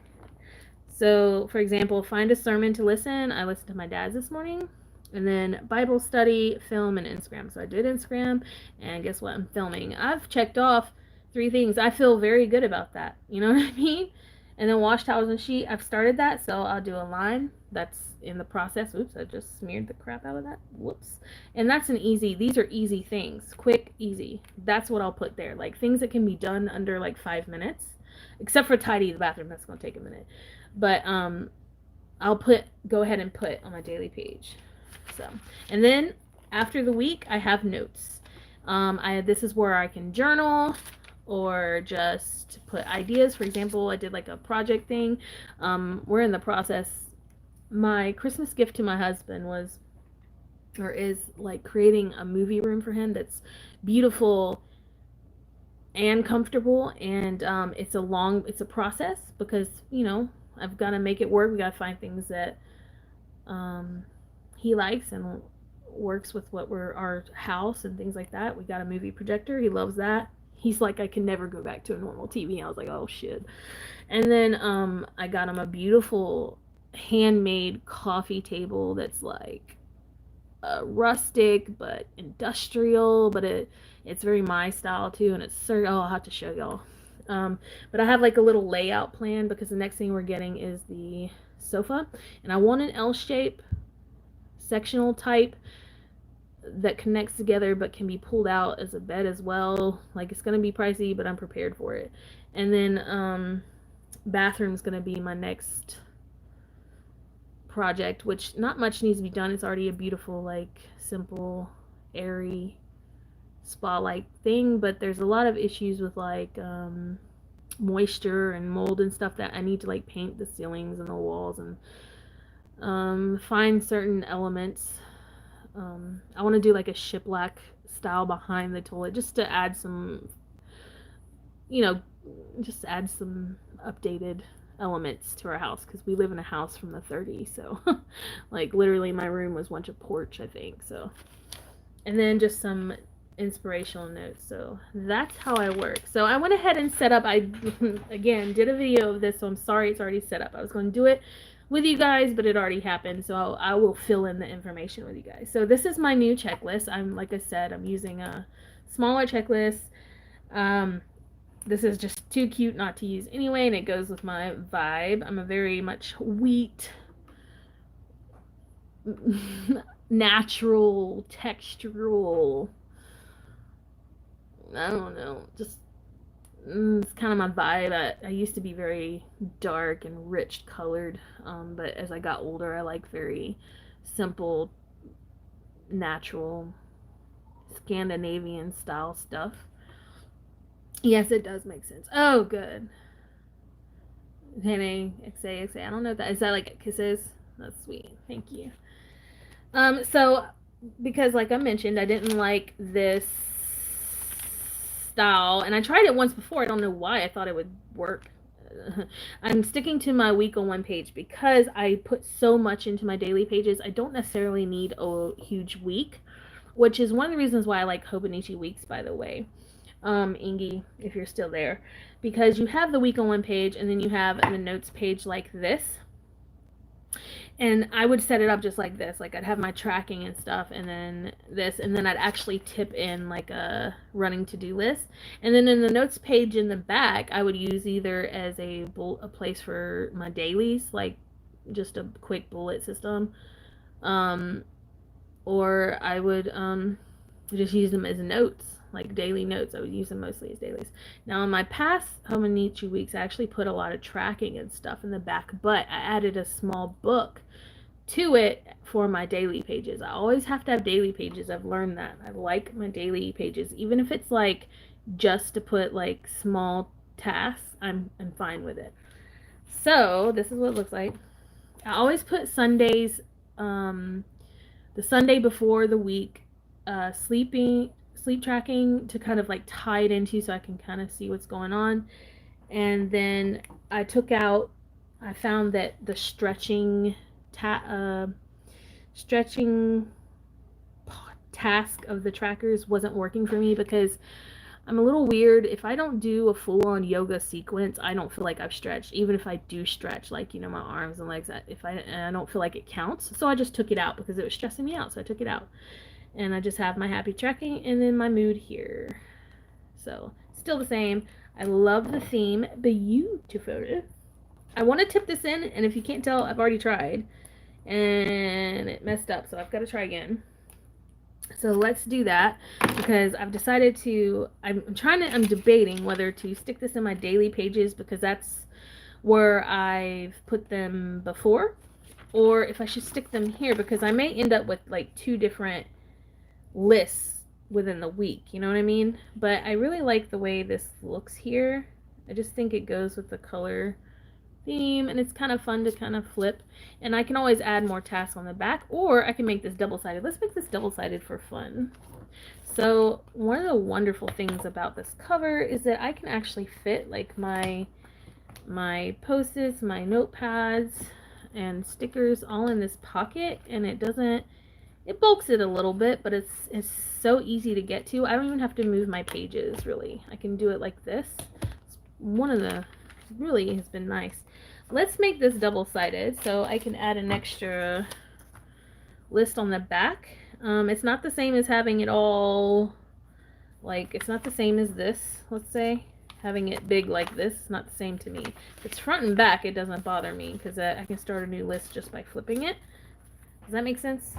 So, for example, find a sermon to listen. I listened to my dad's this morning. And then Bible study, film, and Instagram. So I did Instagram, and guess what? I'm filming. I've checked off 3 things. I feel very good about that. You know what I mean? And then wash towels and sheet. I've started that, so I'll do a line. That's in the process. Oops, I just smeared the crap out of that. Whoops. And that's these are easy things. Quick, easy. That's what I'll put there. Like things that can be done under like 5 minutes. Except for tidy the bathroom, that's gonna take a minute. But I'll go ahead and put on my daily page. So, and then after the week, I have notes. This is where I can journal or just put ideas. For example, I did like a project thing. We're in the process. My Christmas gift to my husband is like creating a movie room for him that's beautiful and comfortable. And it's a process because, I've got to make it work. We got to find things that he likes and works with our house and things like that. We got a movie projector. He loves that. He's like, I can never go back to a normal TV. I was like, oh shit. And then I got him a beautiful handmade coffee table that's like rustic but industrial, but it's very my style too, and I'll have to show y'all. But I have like a little layout plan because the next thing we're getting is the sofa, and I want an L shape sectional type that connects together but can be pulled out as a bed as well. Like it's gonna be pricey, but I'm prepared for it. And then bathroom's gonna be my next project, which not much needs to be done. It's already a beautiful, like simple, airy spa-like thing, but there's a lot of issues with like moisture and mold and stuff that I need to like paint the ceilings and the walls and find certain elements. I want to do like a shiplap style behind the toilet just to add some, just add some updated elements to our house because we live in a house from the 30s, so like literally my room was once a porch, I think. So, and then just some inspirational notes. So that's how I work. So I went ahead and set up. I again did a video of this, so I'm sorry it's already set up. I was going to do it with you guys, but it already happened, so I will fill in the information with you guys. So this is my new checklist. Like I said, I'm using a smaller checklist. This is just too cute not to use anyway, and it goes with my vibe. I'm a very much wheat, natural, textural, I don't know, just it's kind of my vibe. I used to be very dark and rich colored, but as I got older, I like very simple, natural, Scandinavian style stuff. Yes, it does make sense. Oh, good. Henny, XA. I don't know if that is that like kisses. That's sweet. Thank you. So because like I mentioned, I didn't like this style, and I tried it once before. I don't know why I thought it would work. I'm sticking to my week on one page because I put so much into my daily pages. I don't necessarily need a huge week, which is one of the reasons why I like Hobonichi weeks, by the way. Ingy, if you're still there, because you have the week on one page and then you have the notes page like this. And I would set it up just like this. Like I'd have my tracking and stuff and then this, and then I'd actually tip in like a running to-do list. And then in the notes page in the back, I would use either as a place for my dailies, like just a quick bullet system, or I would just use them as notes, like daily notes. I would use them mostly as dailies. Now in my past Hobonichi weeks, I actually put a lot of tracking and stuff in the back, but I added a small book to it for my daily pages. I always have to have daily pages. I've learned that. I like my daily pages, even if it's like just to put like small tasks. I'm fine with it. So this is what it looks like. I always put Sundays, the Sunday before the week, sleep tracking to kind of like tie it into so I can kind of see what's going on. And then I found that the stretching task of the trackers wasn't working for me because I'm a little weird. If I don't do a full-on yoga sequence, I don't feel like I've stretched. Even if I do stretch, like, my arms and legs, I don't feel like it counts. So I just took it out because it was stressing me out. So I took it out. And I just have my happy tracking and then my mood here. So still the same. I love the theme. Beautiful. I want to tip this in, and if you can't tell, I've already tried. and it messed up, so I've got to try again. So let's do that, because I've decided to, I'm debating whether to stick this in my daily pages, because that's where I've put them before, or if I should stick them here, because I may end up with like 2 different lists within the week, you know what I mean? But I really like the way this looks here. I just think it goes with the color theme, and it's kind of fun to kind of flip, and I can always add more tasks on the back, or I can make this double-sided. Let's make this double-sided for fun. So one of the wonderful things about this cover is that I can actually fit like my post-its, my notepads, and stickers all in this pocket, and it bulks it a little bit, but it's so easy to get to. I don't even have to move my pages, really. I can do it like this. It's one of the, really has been nice. Let's make this double-sided so I can add an extra list on the back. It's not the same as having it all, like, it's not the same as this, let's say. Having it big like this is not the same to me. If it's front and back, it doesn't bother me, because I can start a new list just by flipping it. Does that make sense?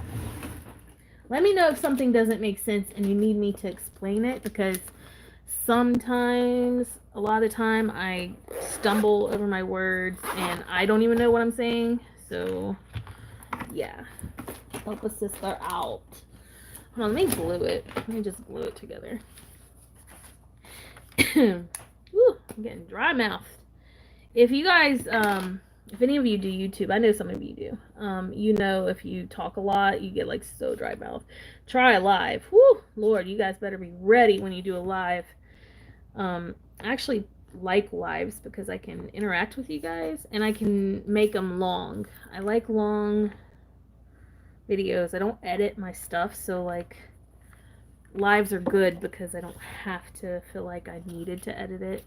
Let me know if something doesn't make sense and you need me to explain it, because sometimes, a lot of the time, I stumble over my words and I don't even know what I'm saying. So, yeah. Help a sister out. Hold on, let me glue it. Let me just glue it together. Woo, I'm getting dry mouthed. If you guys, if any of you do YouTube, I know some of you do, you know, if you talk a lot, you get like so dry mouth. Try a live. Woo, Lord, you guys better be ready when you do a live. I actually like lives because I can interact with you guys, and I can make them long. I like long videos. I don't edit my stuff, so like lives are good because I don't have to feel like I needed to edit it,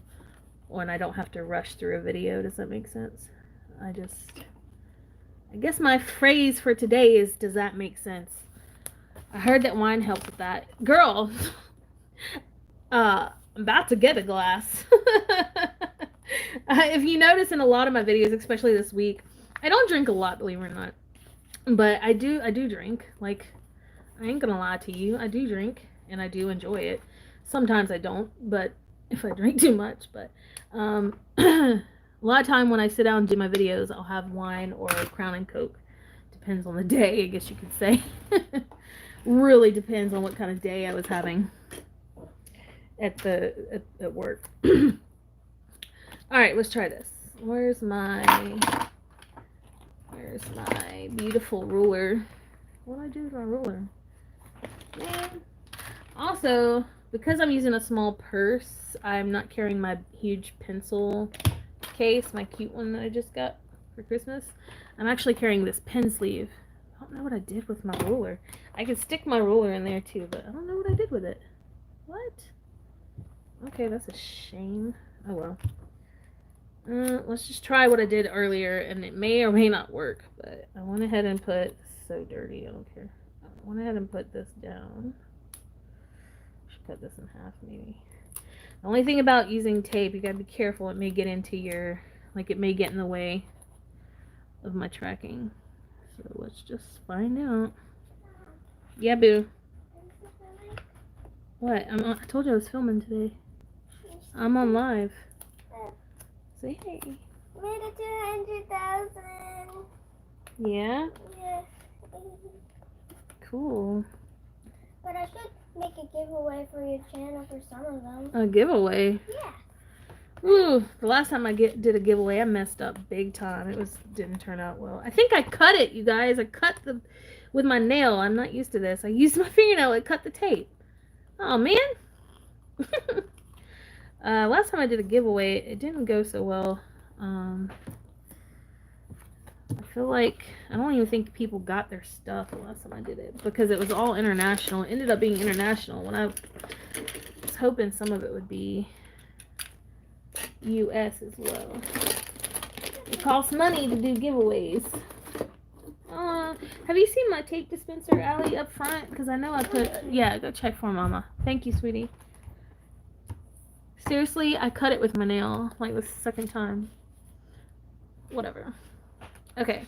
and I don't have to rush through a video. Does that make sense? I guess my phrase for today is, does that make sense? I heard that wine helped with that. Girl, I'm about to get a glass. If you notice in a lot of my videos, especially this week, I don't drink a lot, believe it or not. But I do drink. Like, I ain't gonna lie to you. I do drink, and I do enjoy it. Sometimes I don't, but if I drink too much. But a lot of time when I sit down and do my videos, I'll have wine or Crown and Coke. Depends on the day, I guess you could say. Really depends on what kind of day I was having at work. All right, let's try this. Where's my beautiful ruler? What do I do with my ruler? Man. Also, because I'm using a small purse, I'm not carrying my huge pencil case, my cute one that I just got for Christmas. I'm actually carrying this pen sleeve. I don't know what I did with my ruler. I could stick my ruler in there too, but I don't know what I did with it. What? Okay, that's a shame. Oh well. Let's just try what I did earlier, and it may or may not work, but I went ahead and put, so dirty, I don't care. I went ahead and put this down. Should cut this in half, maybe. The only thing about using tape, you gotta be careful. It may get into your, like, it may get in the way of my tracking. So let's just find out. Yeah, boo. What? I told you I was filming today. I'm on live. Say hey. Made it to 100,000. Yeah? Yeah. Cool. But I should make a giveaway for your channel for some of them. A giveaway? Yeah. Ooh, the last time I did a giveaway, I messed up big time. It didn't turn out well. I think I cut it, you guys. I cut with my nail. I'm not used to this. I used my fingernail. It cut the tape. Oh, man. Last time I did a giveaway, it didn't go so well. I feel like, I don't even think people got their stuff the last time I did it, because it was all international. It ended up being international when I was hoping some of it would be US as well. It costs money to do giveaways. Have you seen my tape dispenser, Allie, up front? Because I know I put, yeah, go check for Mama. Thank you, sweetie. Seriously, I cut it with my nail, like the second time. Whatever. Okay.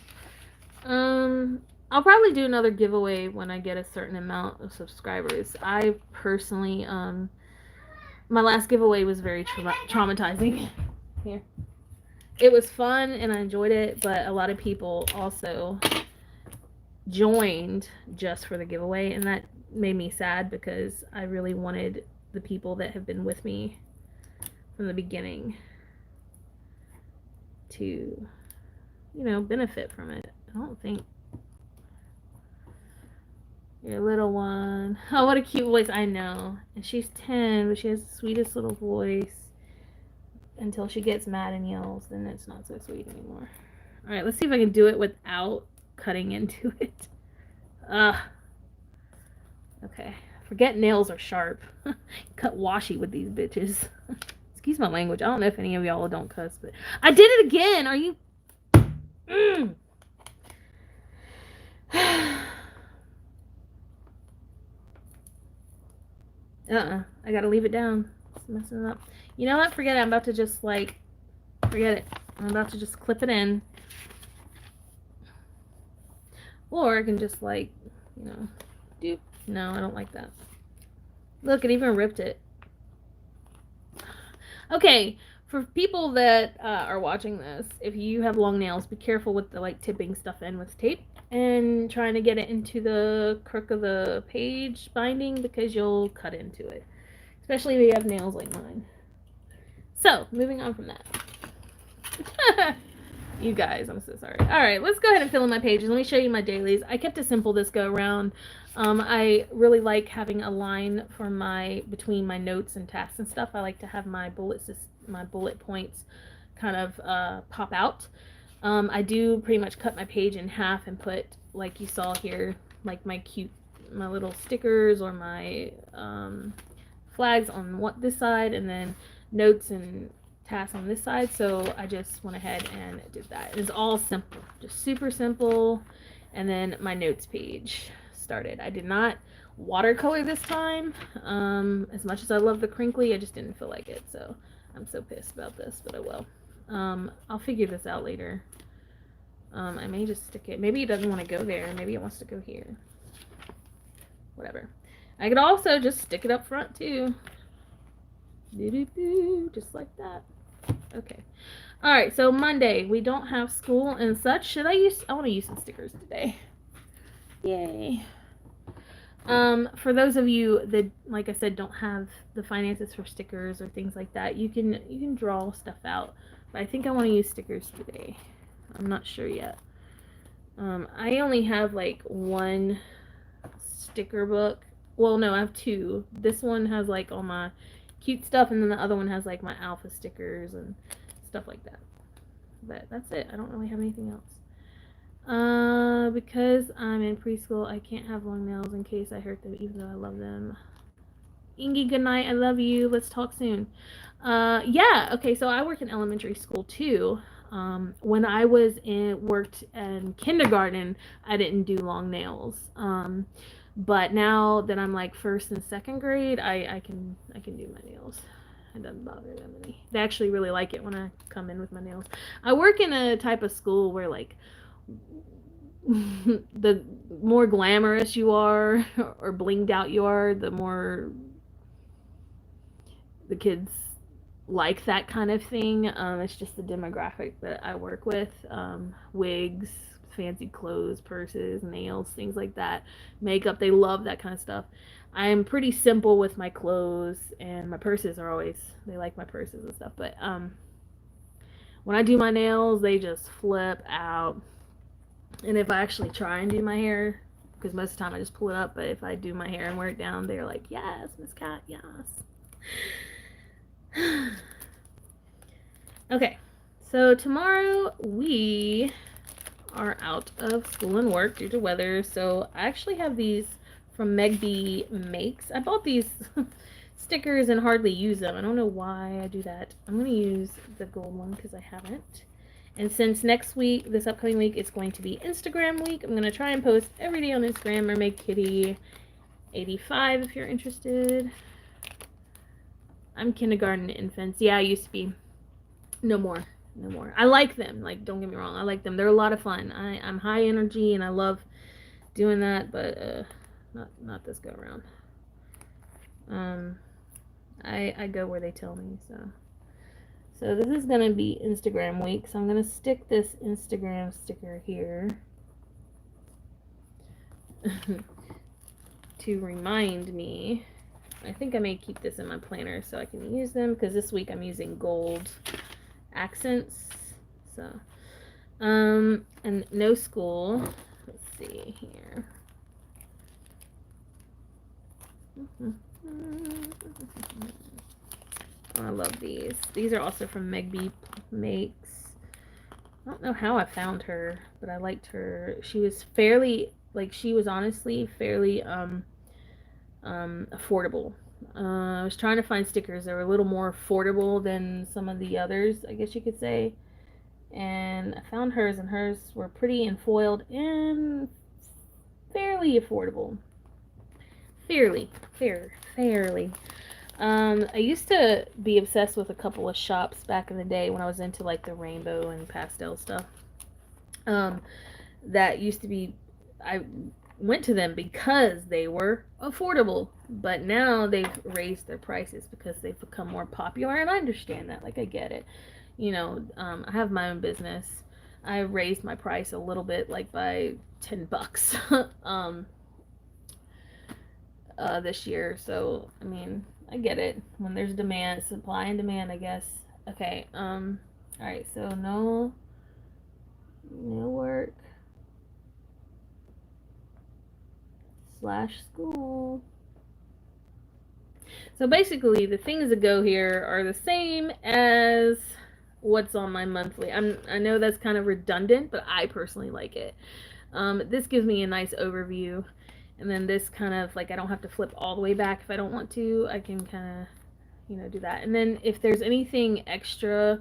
I'll probably do another giveaway when I get a certain amount of subscribers. I personally, my last giveaway was very traumatizing. Here. It was fun and I enjoyed it, but a lot of people also joined just for the giveaway, and that made me sad because I really wanted the people that have been with me from the beginning to, you know, benefit from it. I don't think your little one. Oh, what a cute voice. I know. And she's 10, but she has the sweetest little voice. Until she gets mad and yells, then it's not so sweet anymore. Alright, let's see if I can do it without cutting into it. Okay. Forget nails are sharp. Cut washy with these bitches. Excuse my language. I don't know if any of y'all don't cuss, but I did it again. Are you... I gotta leave it down. It's messing it up. You know what? Forget it. I'm about to just like... Forget it. I'm about to just clip it in. Or I can just like, you know, do... No, I don't like that. Look, it even ripped it. Okay, for people that are watching this, if you have long nails, be careful with the like tipping stuff in with tape and trying to get it into the crook of the page binding because you'll cut into it. Especially if you have nails like mine. So, moving on from that. You guys, I'm so sorry. Alright, let's go ahead and fill in my pages. Let me show you my dailies. I kept it simple this go around. I really like having a line for between my notes and tasks and stuff. I like to have my bullet points kind of pop out. I do pretty much cut my page in half and put, like you saw here, like my little stickers or my flags on this side, and then notes and tasks on this side. So I just went ahead and did that. It's all simple, just super simple. And then my notes page started. I did not watercolor this time. As much as I love the crinkly, I just didn't feel like it. So I'm so pissed about this, but I will. I'll figure this out later. I may just stick it. Maybe it doesn't want to go there. Maybe it wants to go here. Whatever. I could also just stick it up front too. Just like that. Okay. Alright, so Monday. We don't have school and such. I want to use some stickers today. Yay. For those of you that, like I said, don't have the finances for stickers or things like that, you can draw stuff out. But I think I want to use stickers today. I'm not sure yet. I only have like one sticker book. Well, no, I have two. This one has like all my cute stuff, and then the other one has like my alpha stickers and stuff like that. But that's it. I don't really have anything else. Because I'm in preschool, I can't have long nails in case I hurt them, even though I love them. Ingy, good night. I love you. Let's talk soon. Yeah. Okay. So I work in elementary school too. When I worked in kindergarten, I didn't do long nails. But now that I'm like first and second grade, I can do my nails. It doesn't bother them any. They actually really like it when I come in with my nails. I work in a type of school where like the more glamorous you are or blinged out you are, the more the kids like that kind of thing. It's just the demographic that I work with. Wigs, fancy clothes, purses, nails, things like that. Makeup, they love that kind of stuff. I'm pretty simple with my clothes, and my purses are always, they like my purses and stuff. But when I do my nails, they just flip out. And if I actually try and do my hair, because most of the time I just pull it up, but if I do my hair and wear it down, they're like, yes, Miss Cat, yes. Okay, so tomorrow we are out of school and work due to weather. So I actually have these from Meg B Makes. I bought these stickers and hardly use them. I don't know why I do that. I'm going to use the gold one because I haven't. And since next week, this upcoming week, it's going to be Instagram week, I'm going to try and post every day on Instagram. Mermaid Kitty 85 if you're interested. I'm kindergarten infants. Yeah, I used to be. No more. no more. I like them, like, don't get me wrong, I like them. They're a lot of fun. I'm high energy and I love doing that, but not this go around. I go where they tell me. So this is gonna be Instagram week, so I'm gonna stick this Instagram sticker here to remind me. I think I may keep this in my planner so I can use them, because this week I'm using gold accents. So and no school. Let's see here. Oh, I love these. These are also from Megby Makes. I don't know how I found her, but I liked her. She was fairly, like, she was honestly fairly affordable. I was trying to find stickers that were a little more affordable than some of the others, I guess you could say. And I found hers, and hers were pretty and foiled and fairly affordable. Fairly. I used to be obsessed with a couple of shops back in the day when I was into like the rainbow and pastel stuff. That used to be, I went to them because they were affordable, but now they've raised their prices because they've become more popular, and I understand that. Like, I get it. You know, I have my own business. I raised my price a little bit, like by $10 this year. So I mean, I get it. When there's demand, supply and demand, I guess. Okay. All right. So no work / school. So basically, the things that go here are the same as what's on my monthly. I know that's kind of redundant, but I personally like it. This gives me a nice overview, and then this kind of, like, I don't have to flip all the way back if I don't want to. I can kind of, you know, do that. And then if there's anything extra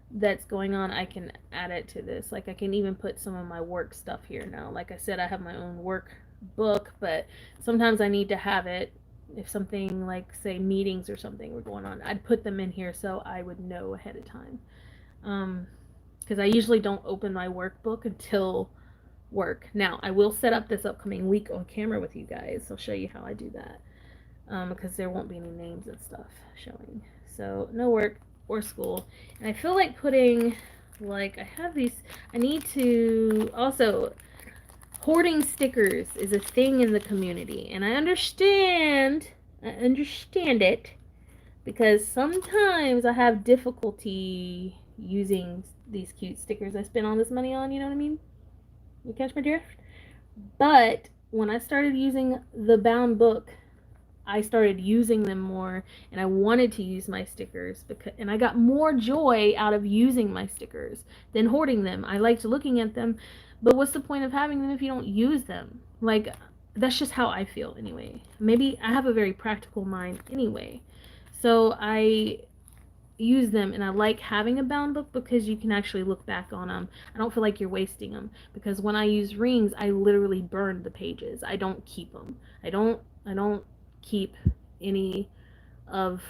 that's going on, I can add it to this. Like, I can even put some of my work stuff here now. Like I said, I have my own work book, but sometimes I need to have it if something, like, say, meetings or something were going on. I'd put them in here so I would know ahead of time. Because I usually don't open my workbook until work. Now, I will set up this upcoming week on camera with you guys. I'll show you how I do that, because there won't be any names and stuff showing. So no work or school. And I feel like putting, like, I have these, I need to also, hoarding stickers is a thing in the community, and I understand it, because sometimes I have difficulty using these cute stickers I spent all this money on, you know what I mean? You catch my drift? But when I started using the bound book, I started using them more, and I wanted to use my stickers, and I got more joy out of using my stickers than hoarding them. I liked looking at them, but what's the point of having them if you don't use them? Like, that's just how I feel anyway. Maybe I have a very practical mind anyway. So I use them, and I like having a bound book because you can actually look back on them. I don't feel like you're wasting them, because when I use rings, I literally burn the pages. I don't keep them. I don't keep any of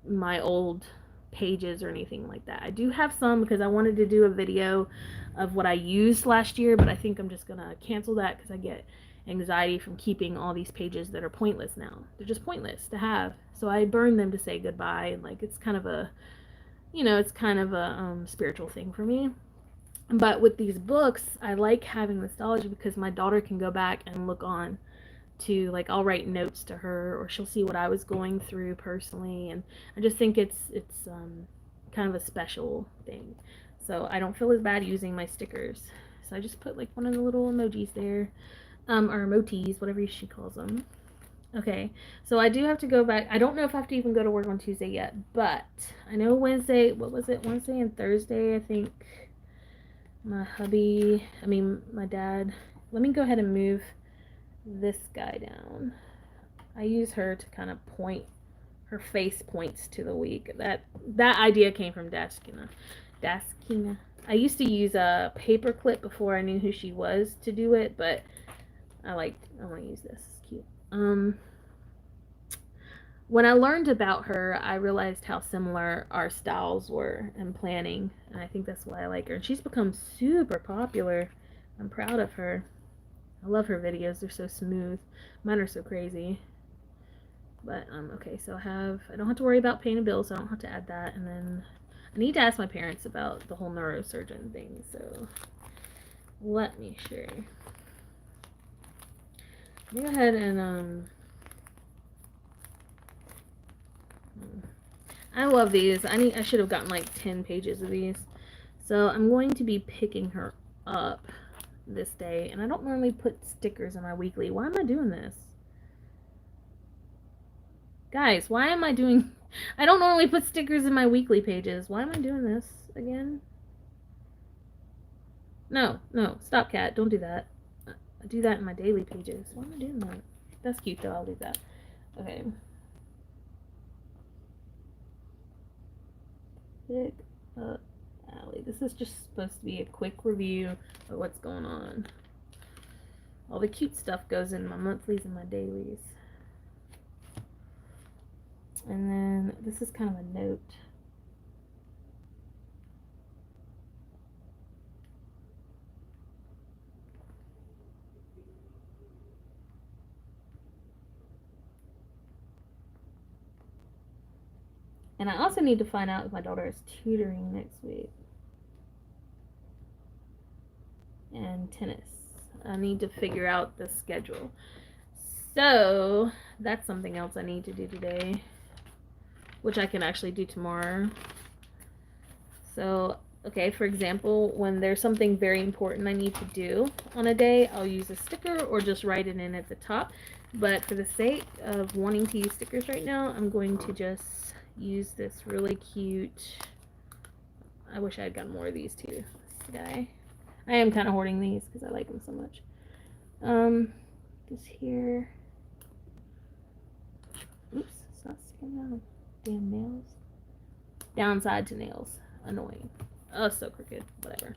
my old pages or anything like that. I do have some because I wanted to do a video of what I used last year, but I think I'm just gonna cancel that because I get anxiety from keeping all these pages that are pointless now. They're just pointless to have. So I burn them to say goodbye, and, like, it's kind of a, you know, it's kind of a spiritual thing for me. But with these books, I like having nostalgia because my daughter can go back and look on to, like, I'll write notes to her, or she'll see what I was going through personally, and I just think it's kind of a special thing. So I don't feel as bad using my stickers. So I just put, like, one of the little emojis there, or emotis, whatever she calls them. Okay, so I do have to go back. I don't know if I have to even go to work on Tuesday yet, but I know Wednesday, what was it, Wednesday and Thursday, I think my dad, let me go ahead and move this guy down. I use her to kind of point, her face points to the week. That idea came from Daskina. I used to use a paper clip before I knew who she was to do it, but I want to use this. It's cute. when I learned about her, I realized how similar our styles were in planning, and I think that's why I like her. And she's become super popular. I'm proud of her. I love her videos. They're so smooth. Mine are so crazy. But okay, so I don't have to worry about paying a bill, so I don't have to add that. And then I need to ask my parents about the whole neurosurgeon thing. So let me share. Go ahead and I love these. I should have gotten like 10 pages of these. So I'm going to be picking her up this day, and I don't normally put stickers in my weekly. Why am I doing this? Guys, why am I doing... I don't normally put stickers in my weekly pages. Why am I doing this again? No, stop, cat. Don't do that. I do that in my daily pages. Why am I doing that? That's cute, though. I'll leave that. Okay. Pick up Allie. This is just supposed to be a quick review of what's going on. All the cute stuff goes in my monthlies and my dailies. And then this is kind of a note. And I also need to find out if my daughter is tutoring next week. And tennis. I need to figure out the schedule. So that's something else I need to do today, which I can actually do tomorrow. So, okay, for example, when there's something very important I need to do on a day, I'll use a sticker or just write it in at the top. But for the sake of wanting to use stickers right now, I'm going to just use this really cute... I wish I had gotten more of these too. This guy. I am kind of hoarding these because I like them so much. This here. Oops, it's not sticking out. Damn nails. Downside to nails. Annoying. Oh, so crooked. Whatever.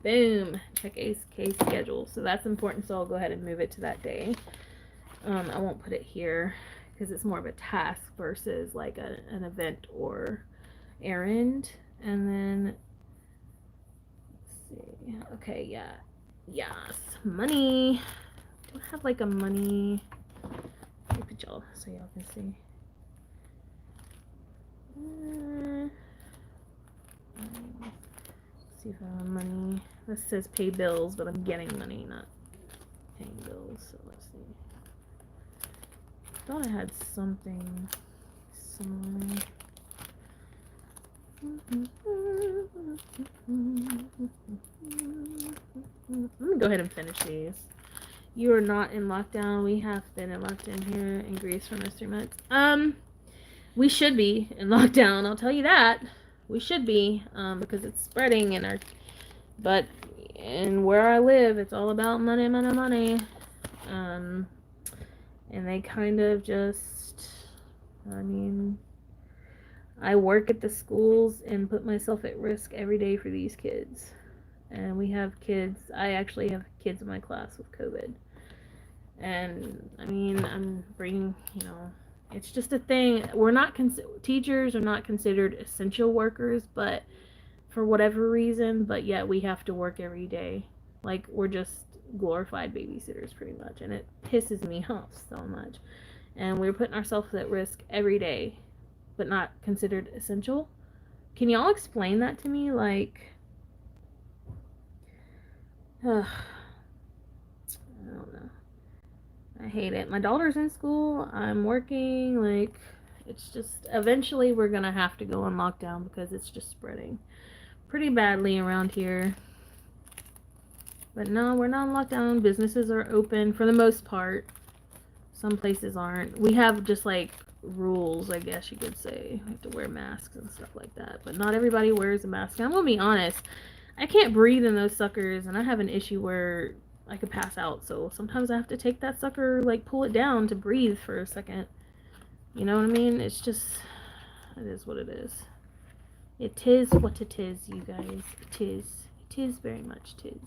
Boom. Check case schedule. So that's important, so I'll go ahead and move it to that day. I won't put it here because it's more of a task versus like an event or errand. And then, let's see. Okay, yeah. Yes. Money. Do I have like a money? Let me put y'all so y'all can see. Let's see if I have money. This says pay bills, but I'm getting money, not paying bills. So let's see. I thought I had something similar. Let me go ahead and finish these. You are not in lockdown. We have been in lockdown here in Greece for almost 3 months. We should be in lockdown. I'll tell you that. We should be, because it's spreading in our... But in where I live, it's all about money, money, money. And they kind of just... I mean... I work at the schools and put myself at risk every day for these kids. And we have kids. I actually have kids in my class with COVID. And I mean, I'm bringing, you know, it's just a thing. We're not, teachers are not considered essential workers, but for whatever reason, but yet we have to work every day. Like, we're just glorified babysitters pretty much. And it pisses me off so much. And we're putting ourselves at risk every day, but not considered essential. Can y'all explain that to me? Like, I don't know. I hate it. My daughter's in school. I'm working. Like, it's just, eventually we're gonna have to go on lockdown because it's just spreading pretty badly around here. But no, we're not on lockdown. Businesses are open for the most part. Some places aren't. We have just like rules, I guess you could say. We have to wear masks and stuff like that. But not everybody wears a mask. And I'm gonna be honest, I can't breathe in those suckers, and I have an issue where I could pass out. So sometimes I have to take that sucker, like pull it down to breathe for a second. You know what I mean? It's just, it is what it is. It is what it is, you guys. It is. It is very much tis.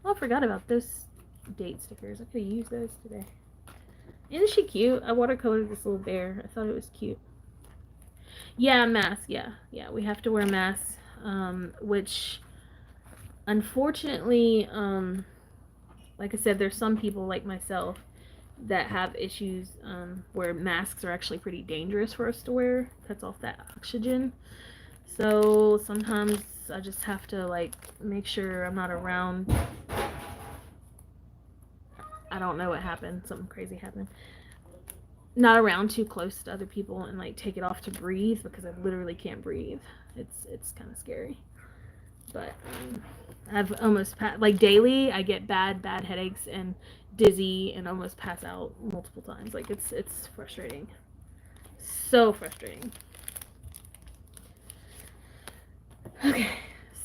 Oh, I forgot about those date stickers. I could have used those today. Isn't she cute? I watercolored this little bear. I thought it was cute. Yeah, mask. Yeah, we have to wear masks. Which, unfortunately, like I said, there's some people like myself that have issues where masks are actually pretty dangerous for us to wear. Cuts off that oxygen. So sometimes I just have to like make sure I'm not around. I don't know what happened. Something crazy happened. Not around too close to other people and like take it off to breathe because I literally can't breathe. It's kind of scary. But I've almost like daily I get bad headaches and dizzy and almost pass out multiple times. Like it's frustrating. So frustrating. Okay.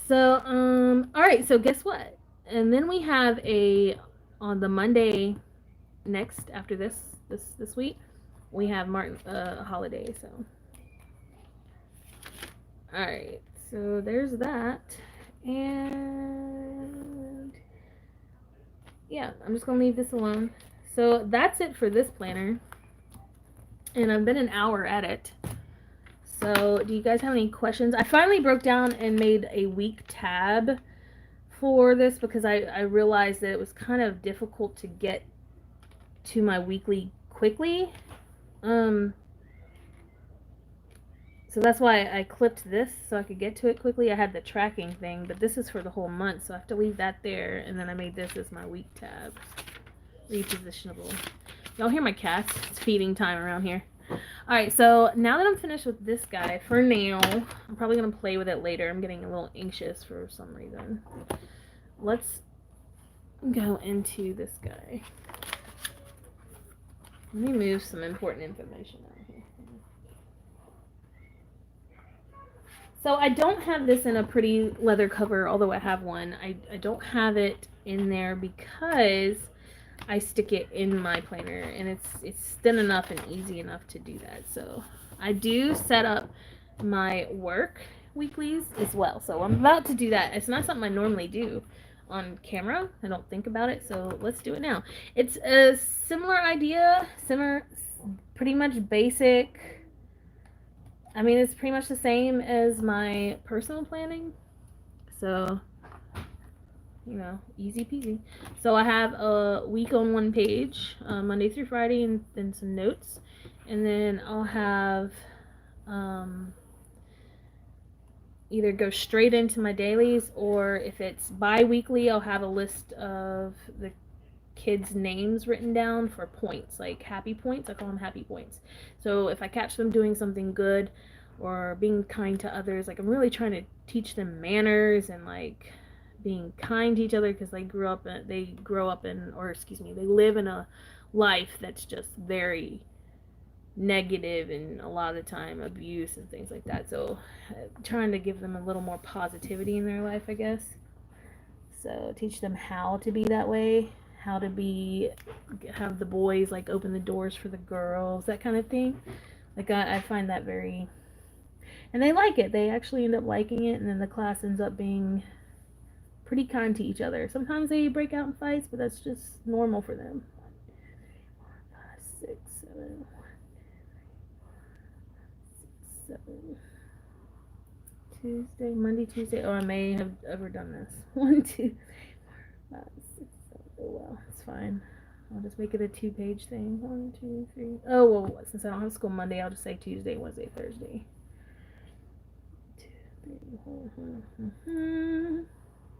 So all right, so guess what? And then we have on the Monday next after this week, we have Martin holiday, so all right. So there's that. And yeah, I'm just gonna leave this alone. So that's it for this planner. And I've been an hour at it. So do you guys have any questions? I finally broke down and made a week tab for this because I realized that it was kind of difficult to get to my weekly quickly. So that's why I clipped this so I could get to it quickly. I had the tracking thing, but this is for the whole month, so I have to leave that there. And then I made this as my week tab. Repositionable. Y'all hear my cats? It's feeding time around here. Alright, so now that I'm finished with this guy, for now, I'm probably going to play with it later. I'm getting a little anxious for some reason. Let's go into this guy. Let me move some important information out here. So I don't have this in a pretty leather cover, although I have one. I don't have it in there because I stick it in my planner, and it's thin enough and easy enough to do that. So I do set up my work weeklies as well. So I'm about to do that. It's not something I normally do on camera. I don't think about it, so let's do it now. It's a similar idea, pretty much basic. I mean, it's pretty much the same as my personal planning. So, you know, easy peasy. So I have a week on one page, Monday through Friday, and then some notes. And then I'll have either go straight into my dailies, or if it's bi-weekly, I'll have a list of the kids' names written down for points, like happy points. I call them happy points. So if I catch them doing something good or being kind to others, like I'm really trying to teach them manners and like being kind to each other, because they live in a life that's just very negative and a lot of the time abuse and things like that. So trying to give them a little more positivity in their life, I guess. So teach them how to be that way, how to have the boys like open the doors for the girls, that kind of thing. Like I find that very, and they like it. They actually end up liking it, and then the class ends up being pretty kind to each other. Sometimes they break out in fights, but that's just normal for them. 5, 6, 7, 7. Monday, Tuesday. Oh, I may have ever done this. 1, 2, 5, 6, 7. Oh well, it's fine. I'll just make it a 2-page thing. 1, 2, 3. Oh well, since I don't have school Monday, I'll just say Tuesday, Wednesday, Thursday. 2, 3, 4.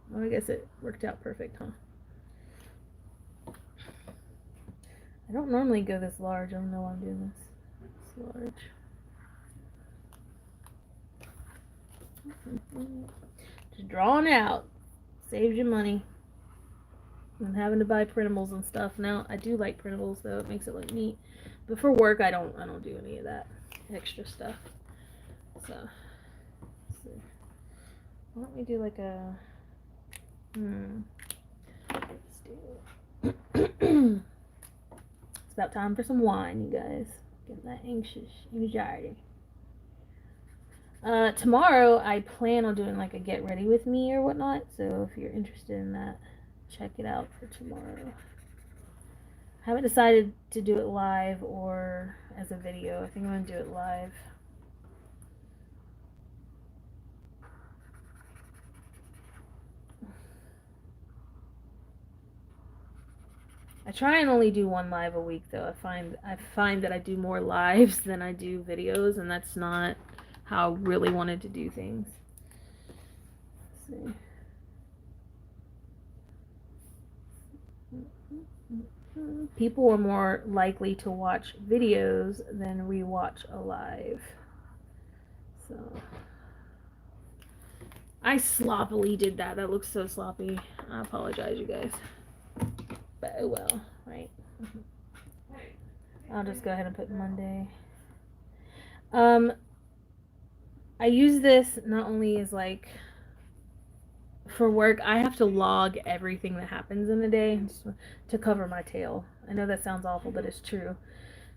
Well, I guess it worked out perfect, huh? I don't normally go this large. I don't know why I'm doing this. It's large. Just drawing out saves you money and having to buy printables and stuff. Now I do like printables though, it makes it look neat, but for work I don't do any of that extra stuff. So why don't we do like a let's do it's about time for some wine, you guys. Getting that anxiety. Tomorrow I plan on doing like a get ready with me or whatnot. So if you're interested in that, check it out for tomorrow. I haven't decided to do it live or as a video. I think I'm gonna do it live. I try and only do one live a week though. I find that I do more lives than I do videos, and that's not how I really wanted to do things. Let's see. People are more likely to watch videos than rewatch a live. So I sloppily did that. That looks so sloppy. I apologize, you guys. But oh well, right? I'll just go ahead and put Monday. I use this not only as like for work. I have to log everything that happens in a day to cover my tail. I know that sounds awful, but it's true.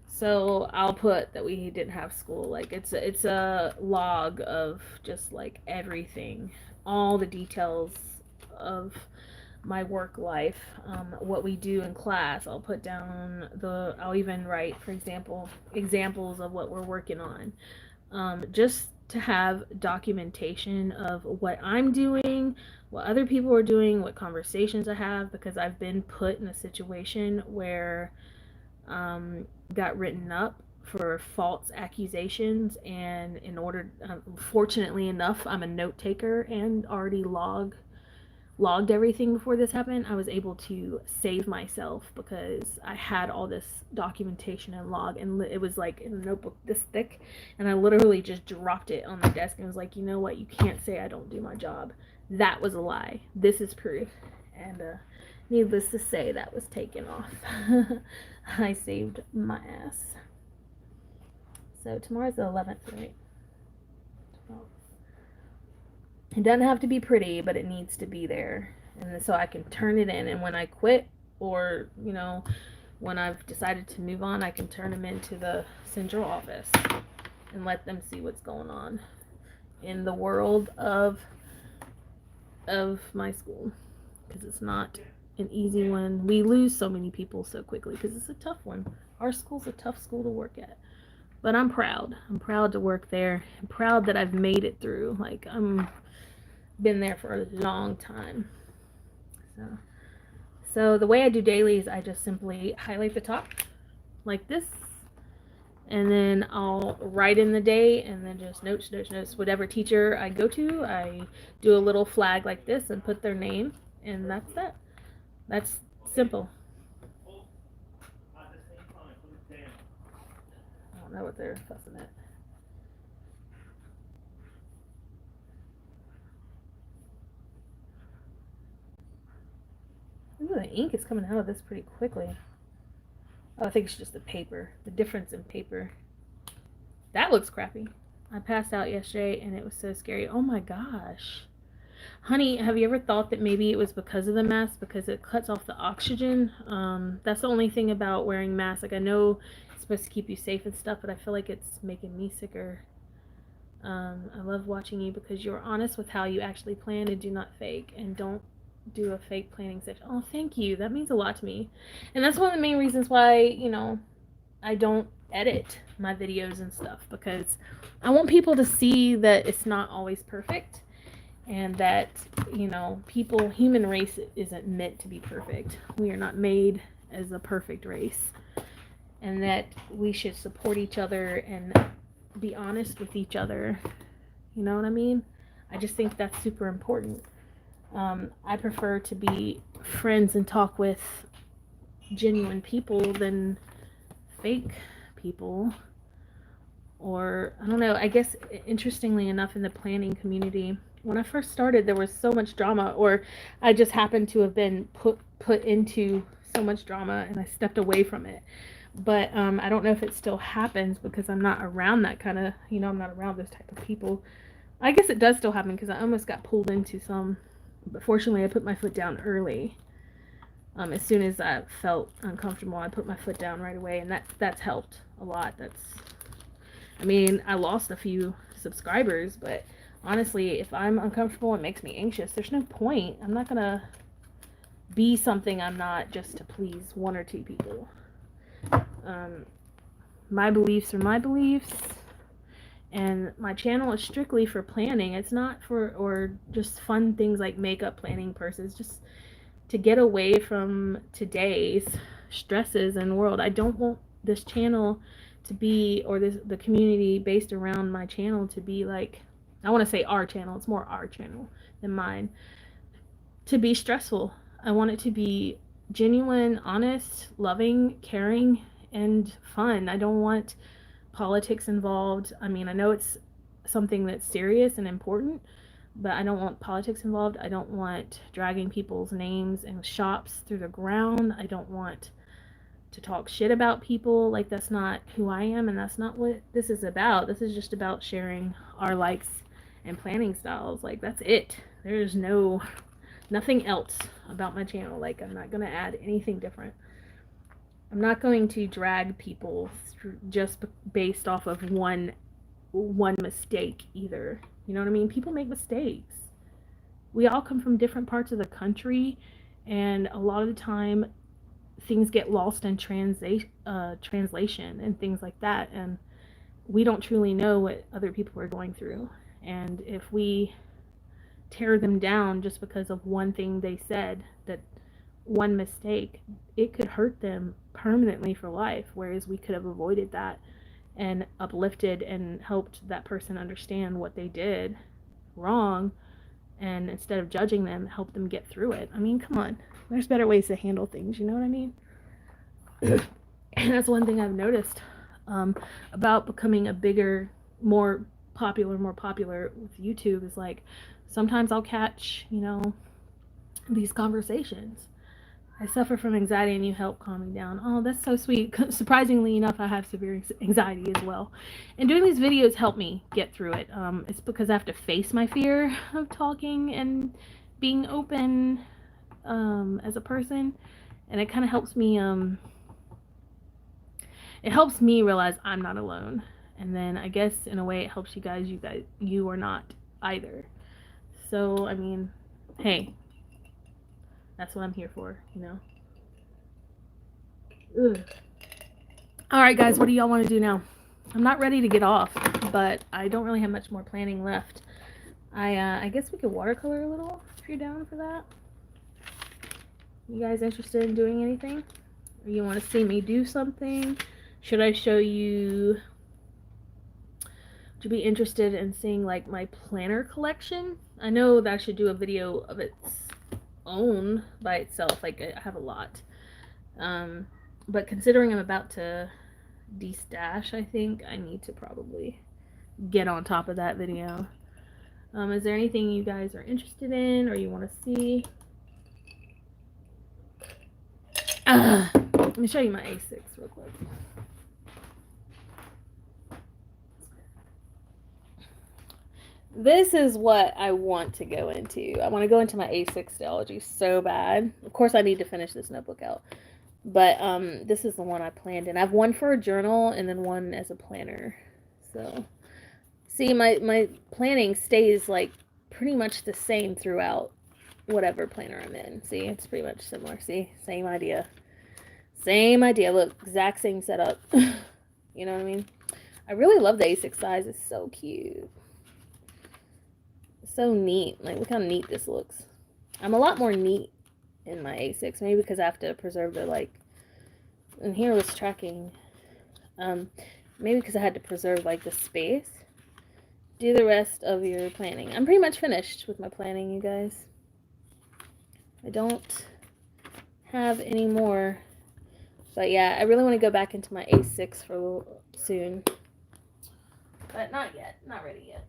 So I'll put that we didn't have school. Like it's a log of just like everything, all the details of my work life, what we do in class. I'll put down I'll even write, for example, examples of what we're working on. Just to have documentation of what I'm doing, what other people are doing, what conversations I have, because I've been put in a situation where got written up for false accusations, and in order, fortunately enough, I'm a note taker and already logged everything before this happened. I was able to save myself because I had all this documentation and log, and it was like in a notebook this thick, and I literally just dropped it on the desk and was like, you know what, you can't say I don't do my job. That was a lie. This is proof. And needless to say, that was taken off. I saved my ass. So tomorrow's the 11th, right? It doesn't have to be pretty, but it needs to be there. And so I can turn it in. And when I quit, or, you know, when I've decided to move on, I can turn them into the central office and let them see what's going on in the world of my school. Because it's not an easy one. We lose so many people so quickly because it's a tough one. Our school's a tough school to work at. But I'm proud. I'm proud to work there. I'm proud that I've made it through. Like, I'm been there for a long time. So the way I do dailies, I just simply highlight the top like this, and then I'll write in the day, and then just notes. Whatever teacher I go to, I do a little flag like this and put their name, and that's that. That's simple. I don't know what they're fussing at. Ooh, the ink is coming out of this pretty quickly. Oh, I think it's just the paper. The difference in paper. That looks crappy. I passed out yesterday and it was so scary. Oh my gosh. Honey, have you ever thought that maybe it was because of the mask? Because it cuts off the oxygen? That's the only thing about wearing masks. Like, I know it's supposed to keep you safe and stuff, but I feel like it's making me sicker. I love watching you because you're honest with how you actually plan and do not fake. And don't do a fake planning session. Oh, thank you. That means a lot to me. And that's one of the main reasons why, you know, I don't edit my videos and stuff, because I want people to see that it's not always perfect, and that, you know, human race isn't meant to be perfect. We are not made as a perfect race, and that we should support each other and be honest with each other. You know what I mean? I just think that's super important. I prefer to be friends and talk with genuine people than fake people. Or, I don't know, I guess interestingly enough, in the planning community, when I first started, there was so much drama, or I just happened to have been put into so much drama and I stepped away from it. But I don't know if it still happens because I'm not around that kind of, you know, I'm not around those type of people. I guess it does still happen because I almost got pulled into some. But fortunately, I put my foot down early. As soon as I felt uncomfortable, I put my foot down right away, and that's helped a lot. I mean, I lost a few subscribers, but honestly, if I'm uncomfortable, it makes me anxious. There's no point. I'm not gonna be something I'm not just to please one or two people. My beliefs are my beliefs, and my channel is strictly for planning. It's not for, or just fun things like makeup, planning, purses, just to get away from today's stresses in the world. I don't want this channel to be, or the community based around my channel to be like, I want to say our channel, it's more our channel than mine, to be stressful. I want it to be genuine, honest, loving, caring, and fun. I don't want politics involved. I mean, I know it's something that's serious and important, but I don't want politics involved. I don't want dragging people's names and shops through the ground. I don't want to talk shit about people. Like, that's not who I am, and that's not what this is about. This is just about sharing our likes and planning styles. Like, that's it. There's nothing else about my channel. Like, I'm not gonna add anything different. I'm not going to drag people just based off of one mistake either. You know what I mean? People make mistakes. We all come from different parts of the country, and a lot of the time things get lost in translation and things like that, and we don't truly know what other people are going through. And if we tear them down just because of one thing they said, that one mistake, it could hurt them permanently for life, whereas we could have avoided that and uplifted and helped that person understand what they did wrong, and instead of judging them, help them get through it. I mean, come on, there's better ways to handle things, you know what I mean? And that's one thing I've noticed about becoming a bigger, more popular with YouTube, is like, sometimes I'll catch, these conversations. I suffer from anxiety and you help calm me down. Oh, that's so sweet. Surprisingly enough, I have severe anxiety as well. And doing these videos help me get through it. It's because I have to face my fear of talking and being open as a person. And it kind of helps me, realize I'm not alone. And then I guess in a way it helps you are not either. So, I mean, hey, that's what I'm here for, Ugh. Alright guys, what do y'all want to do now? I'm not ready to get off, but I don't really have much more planning left. I guess we could watercolor a little, if you're down for that. You guys interested in doing anything? Or you want to see me do something? Should I show you... Would you be interested in seeing, like, my planner collection? I know that I should do a video of its own by itself. Like, I have a lot. But considering I'm about to de-stash, I think I need to probably get on top of that video. Is there anything you guys are interested in or you want to see? Let me show you my A6 real quick. This is what I want to go into. I want to go into my A6 theology so bad. Of course, I need to finish this notebook out. But this is the one I planned in. I have one for a journal and then one as a planner. So, see, my planning stays like pretty much the same throughout whatever planner I'm in. See, it's pretty much similar. See, same idea. Same idea. Look, exact same setup. You know what I mean? I really love the A6 size. It's so cute. So neat. Like, look how neat this looks. I'm a lot more neat in my A6, maybe because I have to preserve the, like, and here was tracking, maybe because I had to preserve, like, the space. Do the rest of your planning. I'm pretty much finished with my planning, you guys. I don't have any more, but yeah, I really want to go back into my A6 for a little soon, but not yet, not ready yet.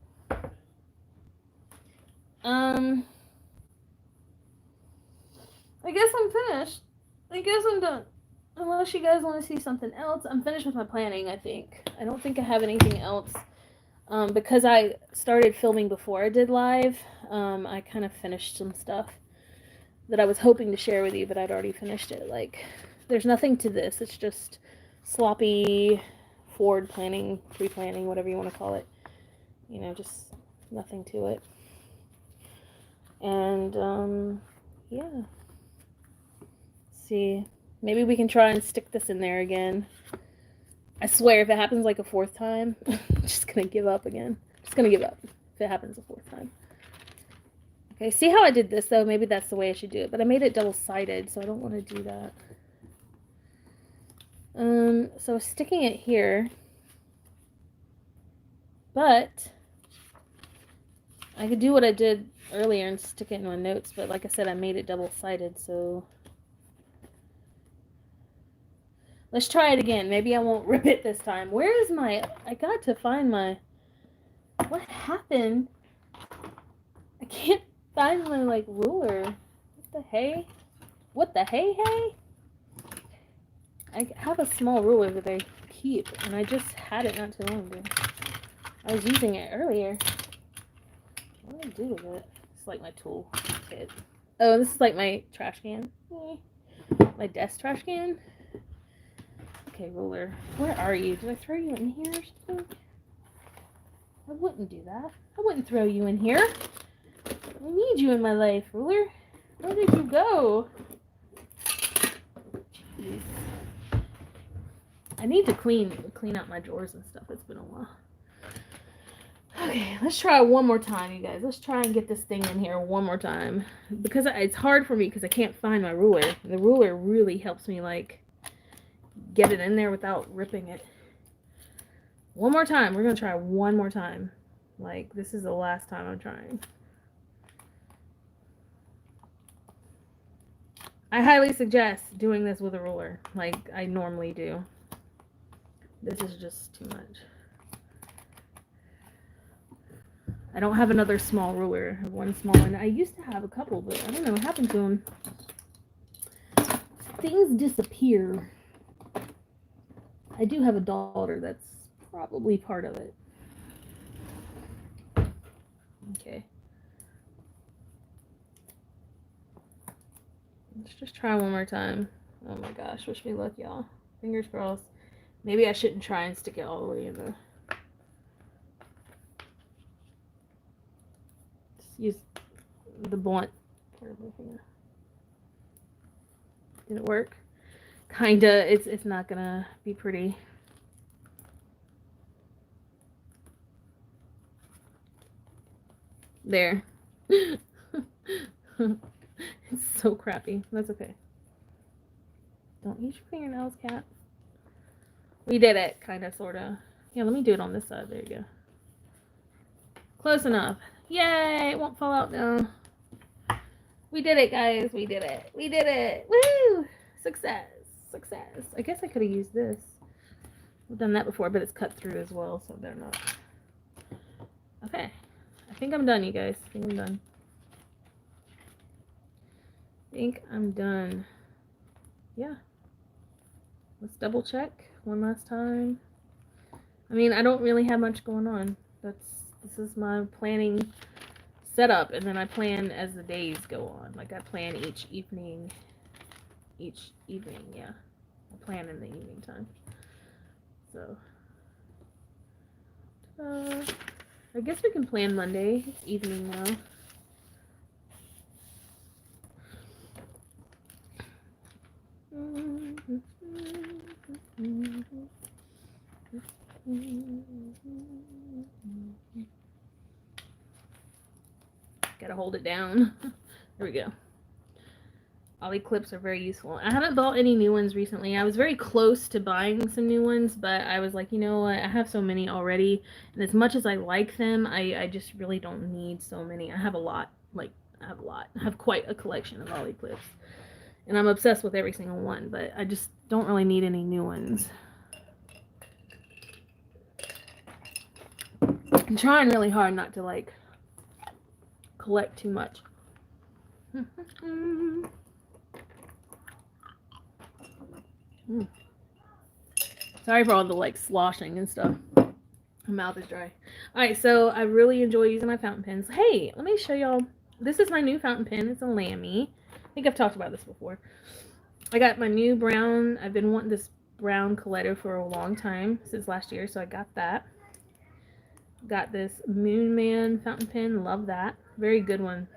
I guess I'm finished. I guess I'm done. Unless you guys want to see something else. I'm finished with my planning, I think. I don't think I have anything else. Because I started filming before I did live, I kind of finished some stuff that I was hoping to share with you, but I'd already finished it. Like, there's nothing to this. It's just sloppy forward planning, pre-planning, whatever you want to call it. You know, just nothing to it. And, yeah. See, maybe we can try and stick this in there again. I swear, if it happens like a fourth time, I'm just gonna give up again. Just gonna give up if it happens a fourth time. Okay, see how I did this though? Maybe that's the way I should do it, but I made it double-sided, so I don't want to do that. So sticking it here, but I could do what I did earlier and stick it in my notes, but like I said, I made it double-sided, so let's try it again. Maybe I won't rip it this time. Where is my... I got to find my... What happened? I can't find my, like, ruler. What the hey? What the hey? I have a small ruler that I keep, and I just had it not too long ago. I was using it earlier. What do I do with it? It's like my tool kit. Oh, this is like my trash can. My desk trash can. Okay, ruler. Where are you? Did I throw you in here or something? I wouldn't do that. I wouldn't throw you in here. I need you in my life, ruler. Where did you go? Jeez. I need to clean out my drawers and stuff. It's been a while. Okay, let's try one more time, you guys. Let's try and get this thing in here one more time. Because it's hard for me because I can't find my ruler. The ruler really helps me, like, get it in there without ripping it. One more time. We're going to try one more time. Like, this is the last time I'm trying. I highly suggest doing this with a ruler, like I normally do. This is just too much. I don't have another small ruler. I have one small one. I used to have a couple, but I don't know what happened to them. Things disappear. I do have a daughter that's probably part of it. Okay. Let's just try one more time. Oh my gosh, wish me luck, y'all. Fingers crossed. Maybe I shouldn't try and stick it all the way in the... Just use the blunt part of my finger. Did it work? Kinda. It's not gonna be pretty. There. It's so crappy. That's okay. Don't use your fingernails, cat. We did it, kinda, sorta. Yeah, let me do it on this side. There you go. Close enough. Yay! It won't fall out now. We did it, guys. We did it. We did it. Woo! Success. Success. I guess I could have used this. We've done that before, but it's cut through as well, so they're not. Okay. I think I'm done, you guys. I think I'm done. Yeah. Let's double check one last time. I mean, I don't really have much going on. This is my planning setup, and then I plan as the days go on. Like I plan each evening, yeah. I plan in the evening time. So, I guess we can plan Monday. It's evening now. Gotta hold it down. There we go. Ollie clips are very useful. I haven't bought any new ones recently. I was very close to buying some new ones, but I was like, you know what? I have so many already, and as much as I like them, I just really don't need so many. I have a lot. I have quite a collection of Ollie clips, and I'm obsessed with every single one, but I just don't really need any new ones. I'm trying really hard not to, like, collect too much. Sorry for all the, like, sloshing and stuff. My mouth is dry. Alright, so I really enjoy using my fountain pens. Hey, let me show y'all. This is my new fountain pen. It's a Lamy. I think I've talked about this before. I got my new brown. I've been wanting this brown Coletto for a long time, since last year, so I got that. Got this Moon Man fountain pen. Love that. Very good one.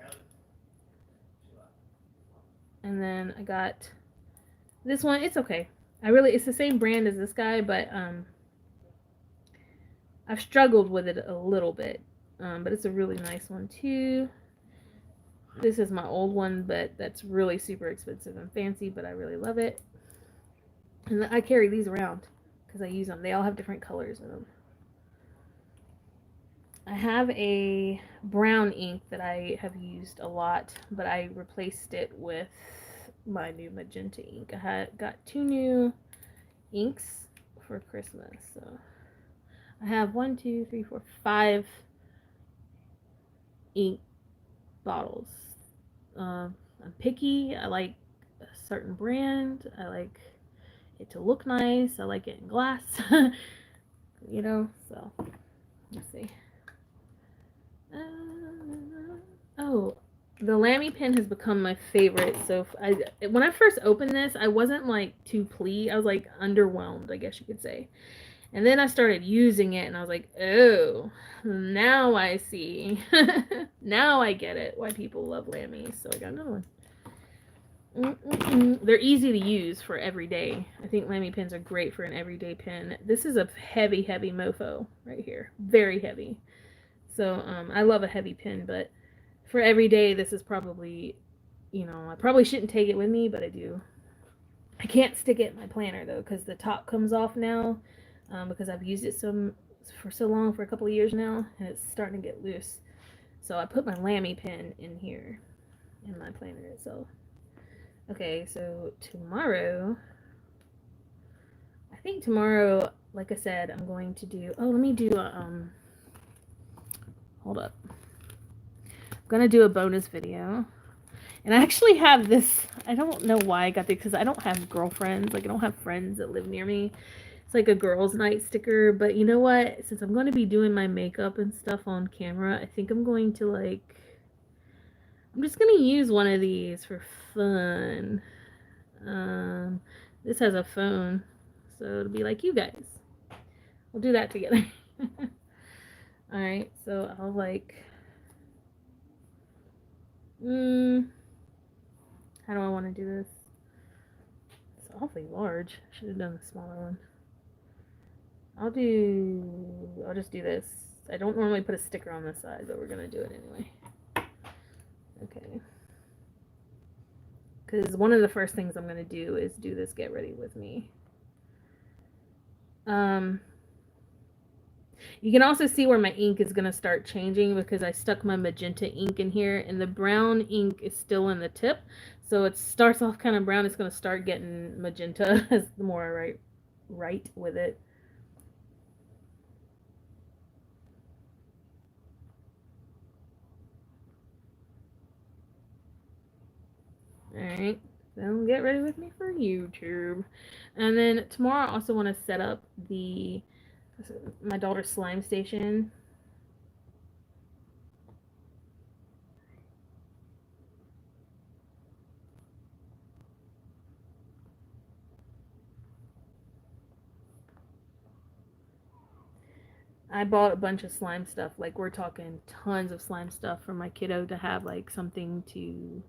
And then I got this one. It's okay. It's the same brand as this guy, but I've struggled with it a little bit. But it's a really nice one too. This is my old one, but that's really super expensive and fancy, but I really love it. And I carry these around because I use them. They all have different colors in them. I have a brown ink that I have used a lot, but I replaced it with my new magenta ink. I got 2 new inks for Christmas. So I have 1, 2, 3, 4, 5 ink bottles. I'm picky. I like a certain brand. I like it to look nice. I like it in glass. You know, so let's see. Oh, the Lamy pen has become my favorite. So when I first opened this, I wasn't like too pleased. I was like underwhelmed, I guess you could say. And then I started using it and I was like, oh, now I see. Now I get it why people love Lamy. So I got another one. They're easy to use for every day. I think Lamy pens are great for an everyday pen. This is a heavy, heavy mofo right here. Very heavy. So I love a heavy pen, but for every day, this is probably, you know, I probably shouldn't take it with me, but I do. I can't stick it in my planner though, because the top comes off now, because I've used it for so long, for a couple of years now, and it's starting to get loose. So I put my Lamy pen in here, in my planner itself. Okay, so tomorrow, I think tomorrow, like I said, I'm going to do, let me do a, hold up. I'm gonna do a bonus video. And I actually have this, I don't know why I got this, because I don't have girlfriends, like I don't have friends that live near me. It's like a girls' night sticker, but you know what? Since I'm going to be doing my makeup and stuff on camera, I think I'm going to I'm just going to use one of these for fun. This has a phone, so it'll be like you guys. We'll do that together. Alright, so I'll how do I want to do this? It's awfully large. Should have done a smaller one. I'll just do this. I don't normally put a sticker on this side, but we're going to do it anyway. Okay. Because one of the first things I'm going to do is do this get ready with me. You can also see where my ink is going to start changing because I stuck my magenta ink in here and the brown ink is still in the tip. So it starts off kind of brown. It's going to start getting magenta as the more I write with it. Alright, so get ready with me for YouTube. And then tomorrow I also want to set up my daughter's slime station. I bought a bunch of slime stuff. Like we're talking tons of slime stuff for my kiddo to have like something to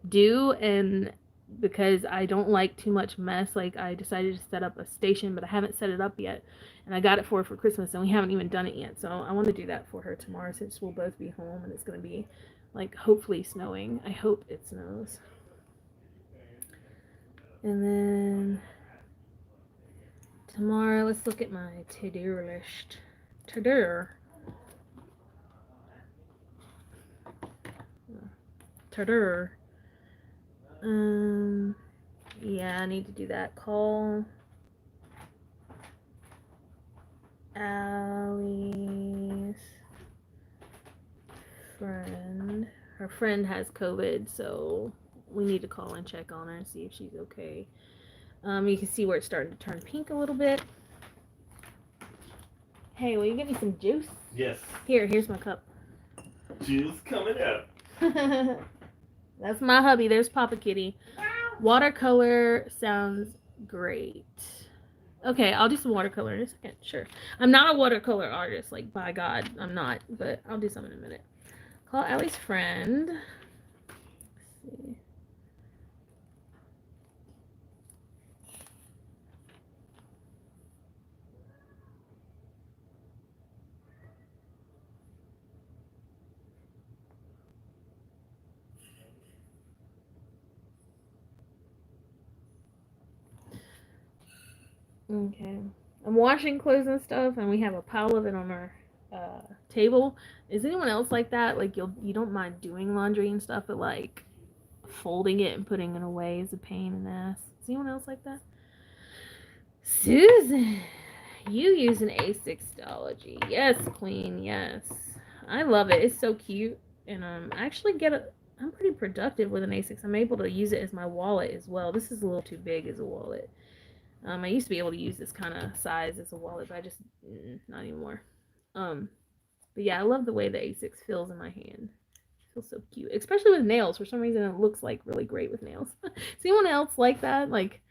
do, and because I don't like too much mess, like I decided to set up a station, but I haven't set it up yet, and I got it for her for Christmas and we haven't even done it yet. So I want to do that for her tomorrow since we'll both be home and it's going to be like hopefully snowing. I hope it snows. And then tomorrow, let's look at my to-do list. To-do. Yeah, I need to do that. Call Allie's friend. Her friend has COVID, so we need to call and check on her and see if she's okay. You can see where it's starting to turn pink a little bit. Hey, will you get me some juice? Yes. Here's my cup. Juice coming up. That's my hubby. There's Papa Kitty. Watercolor sounds great. Okay, I'll do some watercolor in a second. Sure. I'm not a watercolor artist, like, by God, I'm not, but I'll do some in a minute. Call Allie's friend. Let's see. Okay. I'm washing clothes and stuff, and we have a pile of it on our table. Is anyone else like that? Like, you don't mind doing laundry and stuff, but like folding it and putting it away is a pain in the ass. Is anyone else like that? Susan, you use an A6-ology. Yes, queen, yes. I love it. It's so cute. And I actually I'm pretty productive with an A6. I'm able to use it as my wallet as well. This is a little too big as a wallet. I used to be able to use this kind of size as a wallet, but I just, not anymore. But yeah, I love the way the A6 feels in my hand. It feels so cute, especially with nails. For some reason, it looks like really great with nails. Is anyone else like that? Like,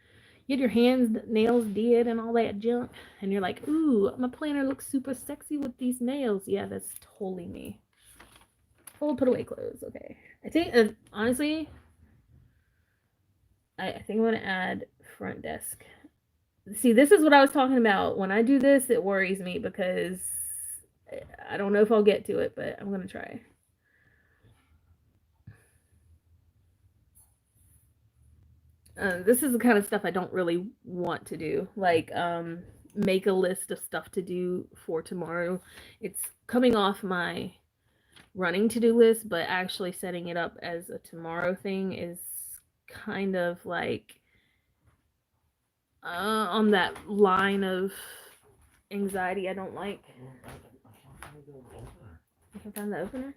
you get your hands, nails did, and all that junk, and you're like, ooh, my planner looks super sexy with these nails. Yeah, that's totally me. Fold, put away clothes. Okay. I think, honestly, I think I'm going to add front desk. See, this is what I was talking about. When I do this, it worries me because I don't know if I'll get to it, but I'm going to try. This is the kind of stuff I don't really want to do. Like, make a list of stuff to do for tomorrow. It's coming off my running to-do list, but actually setting it up as a tomorrow thing is kind of like on that line of anxiety I don't like. You can find the opener?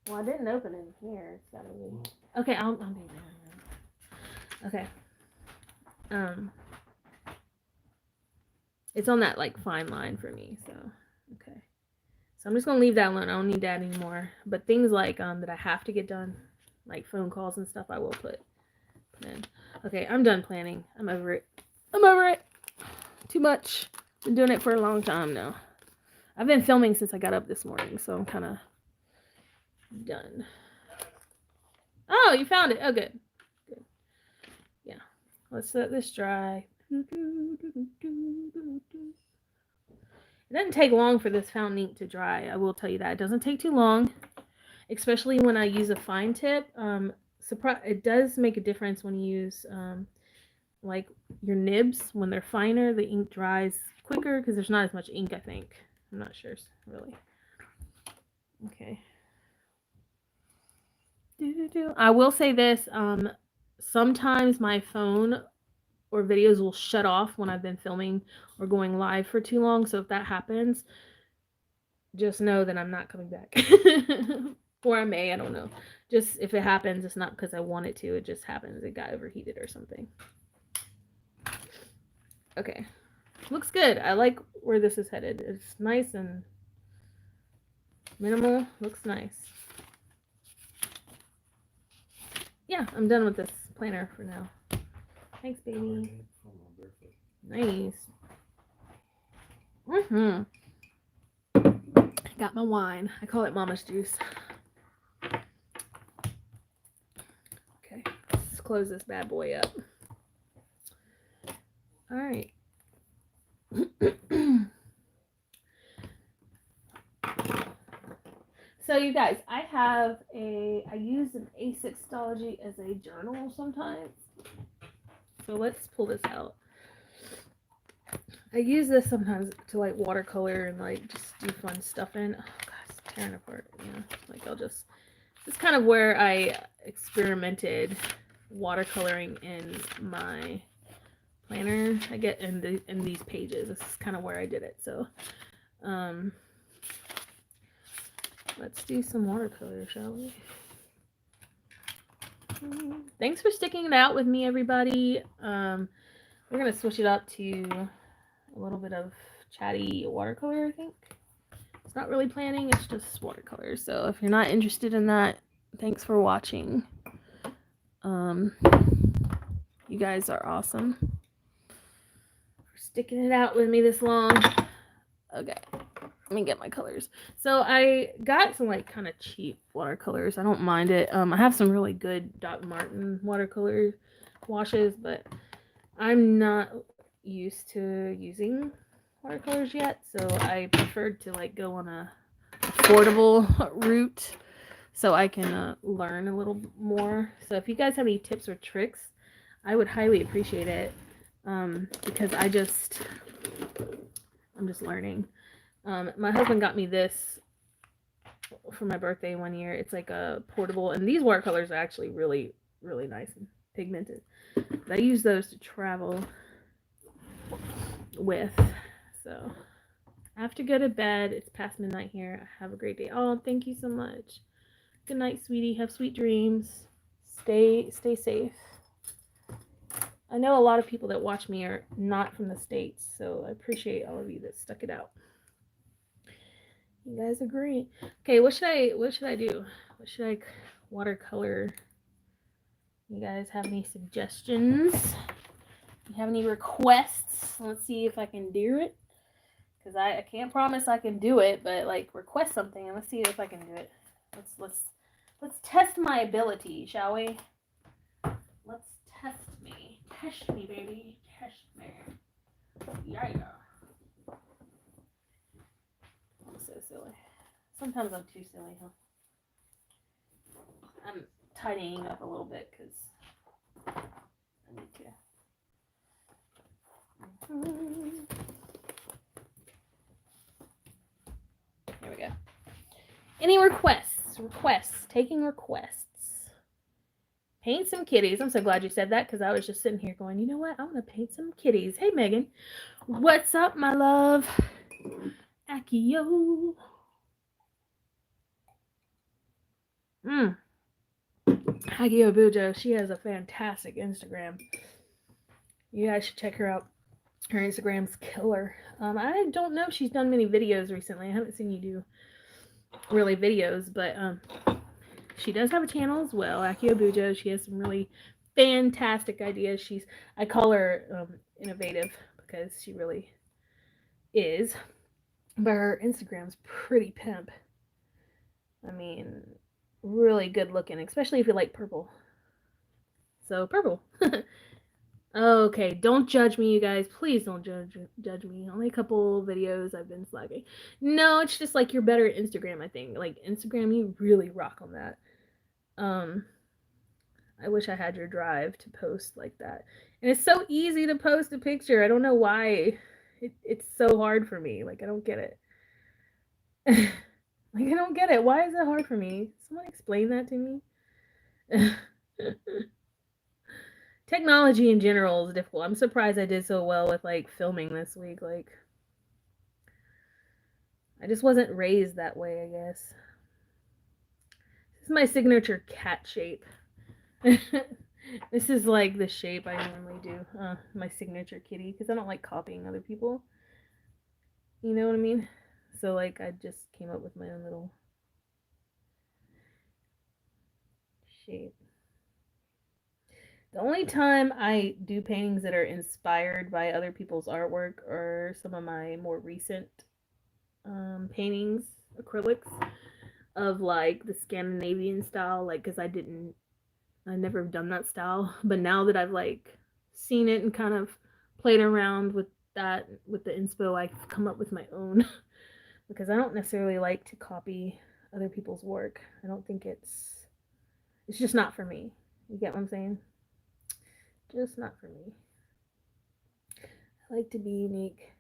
Well, I didn't open it here. It's gotta be. Okay, I'll do that. Okay. It's on that like fine line for me, so okay. So I'm just gonna leave that alone. I don't need that anymore. But things like that I have to get done, like phone calls and stuff, I will put in. Okay, I'm done planning. I'm over it. I'm over it. Too much. Been doing it for a long time now. I've been filming since I got up this morning, so I'm kind of done. Oh, you found it. Oh, good. Good. Yeah. Let's let this dry. It doesn't take long for this fountain ink to dry. I will tell you that. It doesn't take too long, especially when I use a fine tip. It does make a difference when you use like your nibs. When they're finer, the ink dries quicker because there's not as much ink, I think. I'm not sure, really. Okay. I will say this. Sometimes my phone or videos will shut off when I've been filming or going live for too long. So if that happens, just know that I'm not coming back. Or I may, I don't know. Just if it happens, it's not because I want it to. It just happens. It got overheated or something. Okay. Looks good. I like where this is headed. It's nice and minimal. Looks nice. Yeah, I'm done with this planner for now. Thanks, baby. Nice. Got my wine. I call it Mama's juice. Okay, let's close this bad boy up. All right. So you guys, I use an A6-ology as a journal sometimes. So let's pull this out. I use this sometimes to like watercolor and like just do fun stuff in. Oh gosh, it's tearing apart. Yeah, like this is kind of where I experimented watercoloring in my planner. I get in these pages. This is kind of where I did it. So, let's do some watercolor, shall we? Thanks for sticking it out with me, everybody. We're gonna switch it up to a little bit of chatty watercolor, I think. It's not really planning, it's just watercolor. So if you're not interested in that, thanks for watching. You guys are awesome for sticking it out with me this long. Okay, let me get my colors. So I got some like kind of cheap watercolors. I don't mind it. I have some really good Doc Martin watercolor washes, but I'm not used to using watercolors yet, so I preferred to like go on a affordable route so I can learn a little more. So if you guys have any tips or tricks, I would highly appreciate it, because I'm just learning. My husband got me this for my birthday one year. It's like a portable, and these watercolors are actually really, really nice and pigmented. I use those to travel with. So I have to go to bed. It's past midnight here. Have a great day. Oh, thank you so much. Good night, sweetie. Have sweet dreams. Stay safe. I know a lot of people that watch me are not from the States, so I appreciate all of you that stuck it out. You guys are great. Okay, what should I do? What should I watercolor? You guys have any suggestions? You have any requests? Let's see if I can do it. Because I can't promise I can do it, but like request something and let's see if I can do it. Let's test my ability, shall we? Let's test me. Test me, baby. Test me. Yeah. I'm so silly. Sometimes I'm too silly, huh? I'm tidying up a little bit because I need to. Here we go. Any requests? Taking requests. Paint some kitties. I'm so glad you said that because I was just sitting here going, you know what? I want to paint some kitties. Hey, Megan. What's up, my love? Akio. Akio Bujo. She has a fantastic Instagram. You guys should check her out. Her Instagram's killer. I don't know if she's done many videos recently. I haven't seen you do really videos, but she does have a channel as well, Akio Bujo. She has some really fantastic ideas. I call her innovative because she really is. But her Instagram's pretty pimp. I mean, really good looking, especially if you like purple. So purple. Okay, don't judge me, you guys. Please don't judge me. Only a couple videos I've been slacking. No, it's just like you're better at Instagram, I think. Like Instagram, you really rock on that. I wish I had your drive to post like that. And it's so easy to post a picture. I don't know why it's so hard for me. Like I don't get it. Like I don't get it. Why is it hard for me? Someone explain that to me. Technology in general is difficult. I'm surprised I did so well with like filming this week. Like I just wasn't raised that way, I guess. This is my signature cat shape. This is like the shape I normally do. My signature kitty, because I don't like copying other people. You know what I mean? So like I just came up with my own little shape. The only time I do paintings that are inspired by other people's artwork are some of my more recent paintings, acrylics, of like the Scandinavian style, like because I never done that style, but now that I've like seen it and kind of played around with that, with the inspo, I've come up with my own because I don't necessarily like to copy other people's work. I don't think it's just not for me. You get what I'm saying? Just not for me. I like to be unique.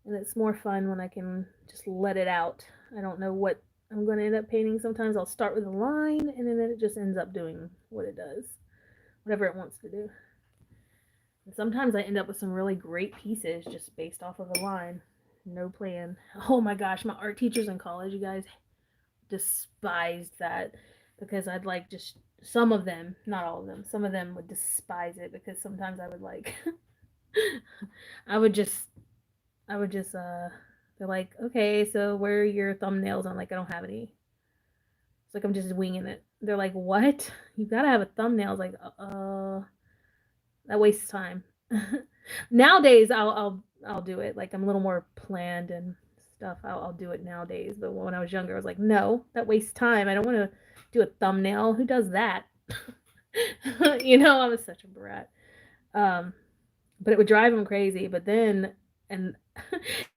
And it's more fun when I can just let it out. I don't know what I'm going to end up painting. Sometimes I'll start with a line and then it just ends up doing what it does. Whatever it wants to do. And sometimes I end up with some really great pieces just based off of a line. No plan. Oh my gosh, my art teachers in college, you guys, despised that because I'd like just some of them, not all of them, some of them would despise it because sometimes I would like I would just they're like, okay, so where are your thumbnails? I'm like, I don't have any. It's like I'm just winging it. They're like, what? You gotta have a thumbnail. I was like, That wastes time. Nowadays, I'll do it. Like I'm a little more planned and stuff. I'll do it nowadays. But when I was younger, I was like, no, that wastes time. I don't want to do a thumbnail. Who does that? I was such a brat. Um, but it would drive them crazy. But then, and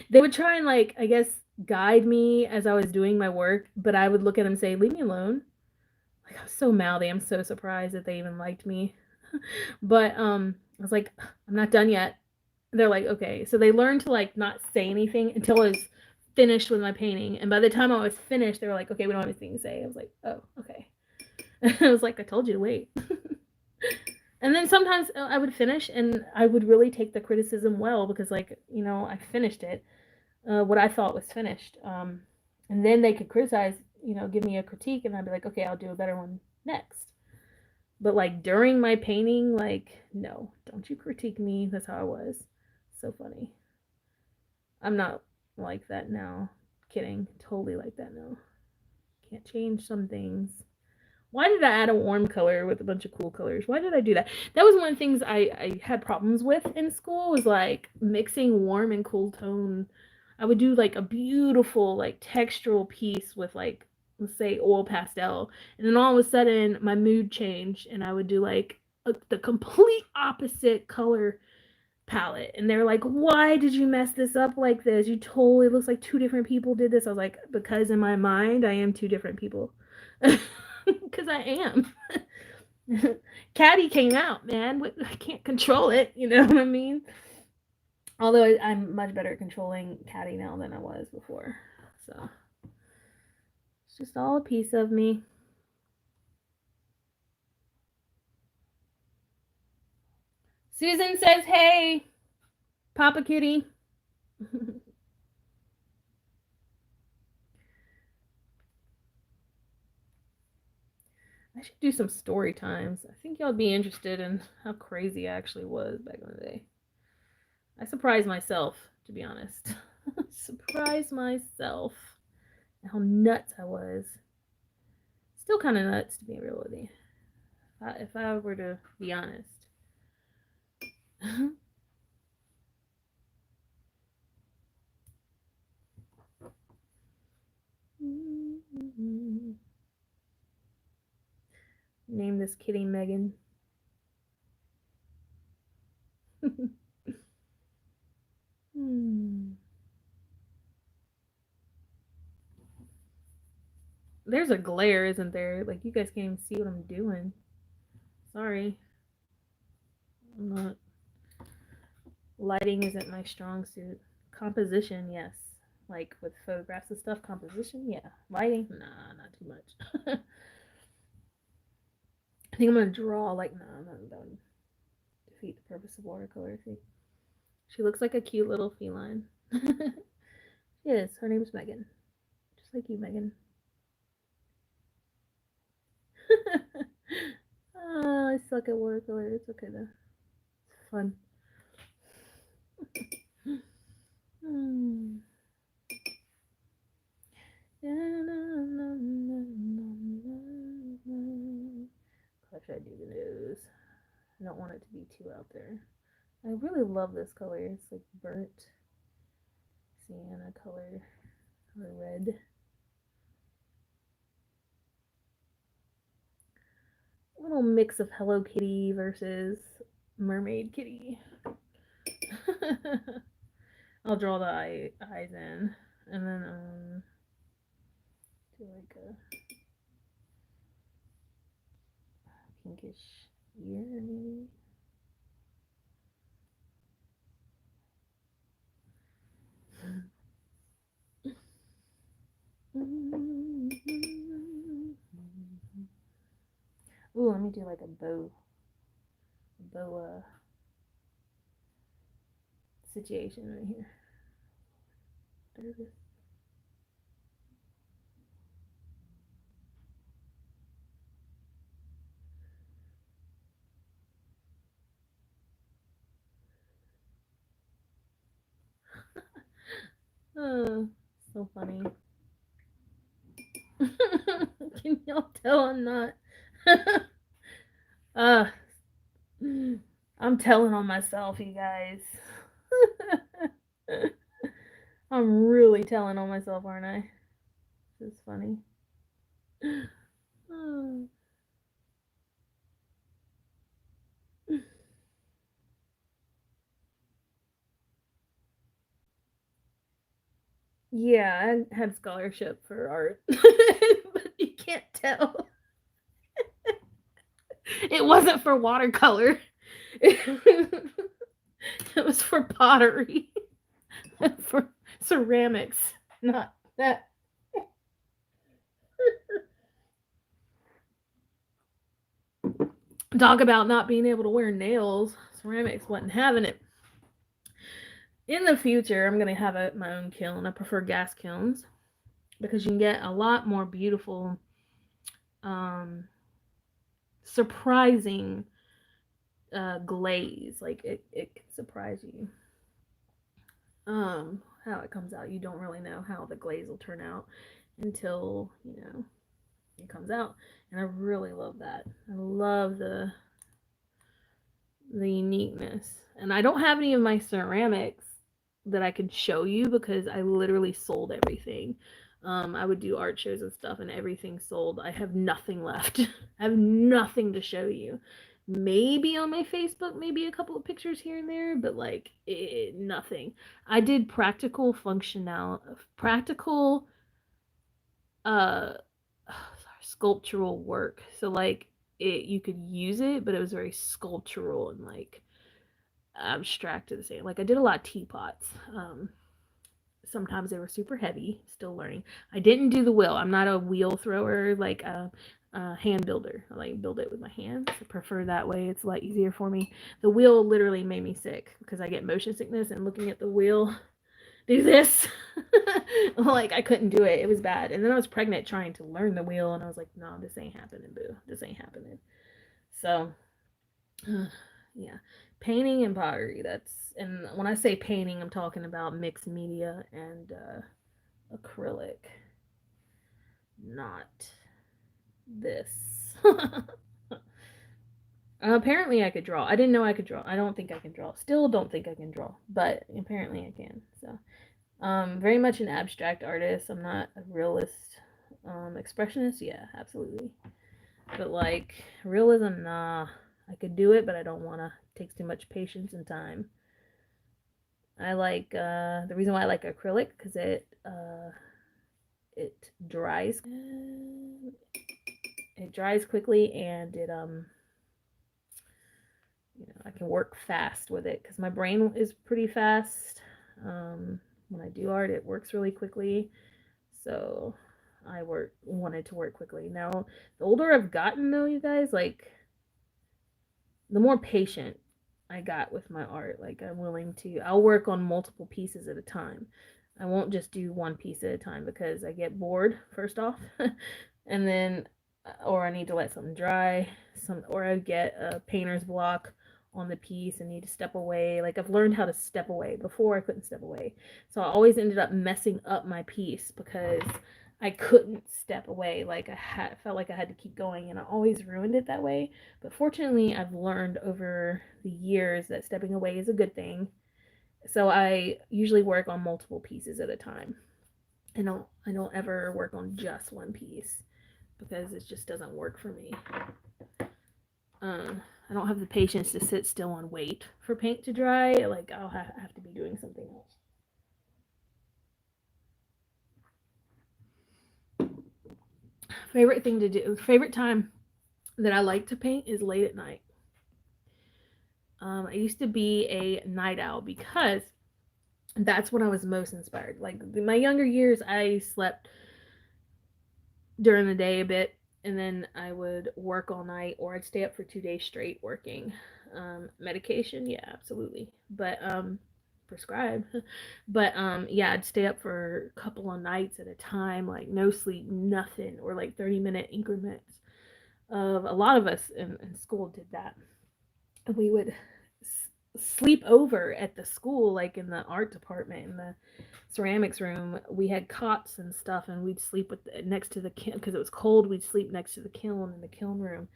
they would try and like, I guess, guide me as I was doing my work. But I would look at them and say, leave me alone. Like I was so mouthy. I'm so surprised that they even liked me. But I was like, I'm not done yet. They're like, okay. So they learned to like not say anything until I was finished with my painting. And by the time I was finished, they were like, okay, we don't have anything to say. I was like, oh, okay. I was like, I told you to wait. And then sometimes I would finish and I would really take the criticism well because, like, I finished it, what I thought was finished. And then they could criticize, give me a critique, and I'd be like, okay, I'll do a better one next. But like during my painting, like, no, don't you critique me. That's how I was. So funny. I'm not like that now. Kidding. Totally like that now. Can't change some things. Why did I add a warm color with a bunch of cool colors? Why did I do that? That was one of the things I had problems with in school, was like mixing warm and cool tone. I would do like a beautiful like textural piece with like, let's say, oil pastel, and then all of a sudden my mood changed and I would do like the complete opposite color palette, and they're like, why did you mess this up like this? You totally, looks like two different people did this. I was like, because in my mind I am two different people. Because I am. Caddy came out, man. I can't control it, you know what I mean? Although I'm much better at controlling Caddy now than I was before. So it's just all a piece of me. Susan says, hey, Papa Kitty. I should do some story times. I think y'all would be interested in how crazy I actually was back in the day. I surprised myself, to be honest. Surprised myself how nuts I was. Still kind of nuts, to be real with you. If I were to be honest. Name this kitty Megan. There's a glare, isn't there? Like, you guys can't even see what I'm doing. Sorry. I'm not. Lighting isn't my strong suit. Composition, yes. Like with photographs and stuff, composition, yeah. Lighting, nah, not too much. I think I'm gonna draw, like, nah, I'm not done. Defeat the purpose of watercolor, I think. She looks like a cute little feline. Yes, her name's Megan. Just like you, Megan. Oh, I suck at watercolor. It's okay though. It's fun. How should I do the nose? I don't want it to be too out there. I really love this color. It's like burnt sienna color or red. A little mix of Hello Kitty versus Mermaid Kitty. I'll draw the eyes in, and then do like a pinkish ear maybe. Ooh, let me do like a bow situation right here. There it is. Oh, so funny. Can y'all tell I'm not? I'm I'm telling on myself, you guys. I'm really telling on myself, aren't I? This is funny. Yeah, I had scholarship for art, but you can't tell. It wasn't for watercolor. It was for pottery, for ceramics, not that. Talk about not being able to wear nails. Ceramics wasn't having it. In the future, I'm going to have my own kiln. I prefer gas kilns because you can get a lot more beautiful, um, surprising glaze. Like it can surprise you. How it comes out, you don't really know how the glaze will turn out until it comes out. And I really love that. I love the uniqueness. And I don't have any of my ceramics that I could show you because I literally sold everything. I would do art shows and stuff, and everything sold. I have nothing left. I have nothing to show you. Maybe on my Facebook, maybe a couple of pictures here and there, but like nothing. I did practical uh sculptural work. So like you could use it, but it was very sculptural and like abstract to the same. Like I did a lot of teapots. Sometimes they were super heavy. Still learning. I didn't do the wheel. I'm not a wheel thrower like a hand builder. I like build it with my hands. I prefer that way. It's a lot easier for me. The wheel literally made me sick because I get motion sickness and looking at the wheel do this. Like I couldn't do it. It was bad. And then I was pregnant trying to learn the wheel and I was like, no, this ain't happening, boo. This ain't happening. So yeah. Painting and pottery. And when I say painting, I'm talking about mixed media and acrylic. Not this. Apparently I could draw. I didn't know I could draw. I don't think I can draw. Still don't think I can draw, but apparently I can. So very much an abstract artist. I'm not a realist. Expressionist, yeah, absolutely. But like realism, nah. I could do it, but I don't wanna. It takes too much patience and time. I like the reason why I like acrylic because it dries. It dries quickly and it I can work fast with it because my brain is pretty fast. When I do art, it works really quickly. So I wanted to work quickly. Now, the older I've gotten, though, you guys, like the more patient I got with my art. Like I'll work on multiple pieces at a time. I won't just do one piece at a time because I get bored first off, and then or I need to let something dry, or I get a painter's block on the piece and need to step away. Like I've learned how to step away. Before I couldn't step away. So I always ended up messing up my piece because I couldn't step away. Like felt like I had to keep going and I always ruined it that way. But fortunately, I've learned over the years that stepping away is a good thing. So I usually work on multiple pieces at a time. I don't ever work on just one piece because it just doesn't work for me. I don't have the patience to sit still and wait for paint to dry. Like I'll have to be doing something else. Favorite thing to do, favorite time that I like to paint is late at night. I used to be a night owl because that's when I was most inspired. Like in my younger years, I slept during the day a bit, and then I would work all night, or I'd stay up for 2 days straight working. Medication, yeah, absolutely, but prescribed. But yeah, I'd stay up for a couple of nights at a time, like no sleep, nothing, or like 30-minute increments. Of a lot of us in school did that. We would sleep over at the school, like in the art department, in the ceramics room. We had cots and stuff, and we'd sleep next to the kiln because it was cold. We'd sleep next to the kiln in the kiln room,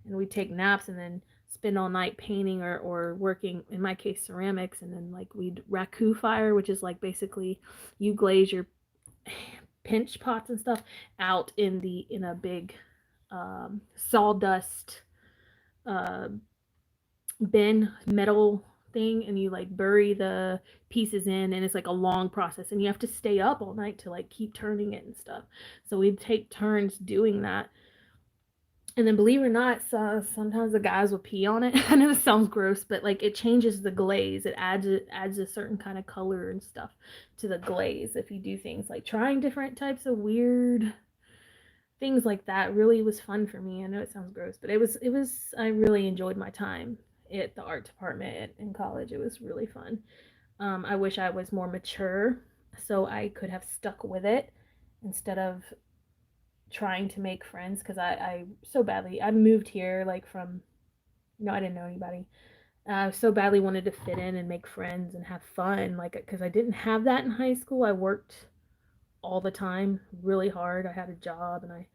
and we'd take naps. And then spend all night painting or working, in my case ceramics, and then like we'd raku fire, which is like basically you glaze your pinch pots and stuff out in a big sawdust uh, bin metal thing, and you like bury the pieces in, and it's like a long process, and you have to stay up all night to like keep turning it and stuff. So we'd take turns doing that. And then believe it or not, so sometimes the guys will pee on it. I know this sounds gross, but like it changes the glaze. It adds a certain kind of color and stuff to the glaze if you do things like trying different types of weird things like that. Really was fun for me. I know it sounds gross, but it was I really enjoyed my time at the art department in college. It was really fun. I wish I was more mature so I could have stuck with it instead of trying to make friends, because I so badly I moved here like from, I didn't know anybody. I so badly wanted to fit in and make friends and have fun, like because I didn't have that in high school. I worked all the time, really hard. I had a job, and I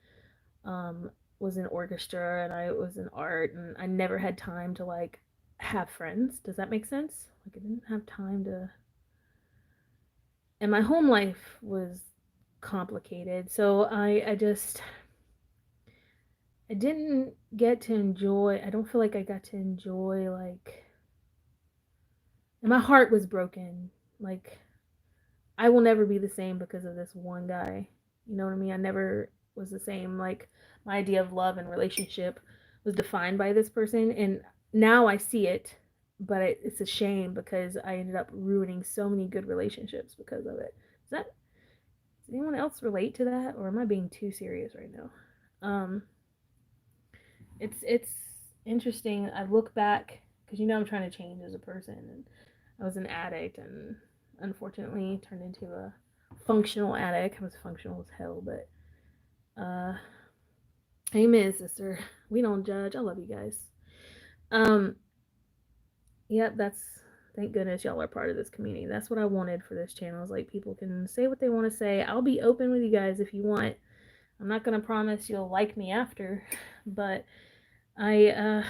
was in orchestra, and I was in art, and I never had time to like have friends. Does that make sense? Like I didn't have time to, and my home life was complicated. So I didn't get to enjoy, I don't feel like I got to enjoy, like, and my heart was broken. Like, I will never be the same because of this one guy. You know what I mean? I never was the same. Like, my idea of love and relationship was defined by this person. And now I see it, but it's a shame because I ended up ruining so many good relationships because of it. Does anyone else relate to that? Or am I being too serious right now? It's interesting. I look back because I'm trying to change as a person, and I was an addict, and unfortunately turned into a functional addict. I was functional as hell, but amen, sister. We don't judge. I love you guys. Um, yep, that's, thank goodness y'all are part of this community. That's what I wanted for this channel. Is like people can say what they want to say. I'll be open with you guys if you want. I'm not gonna promise you'll like me after, but I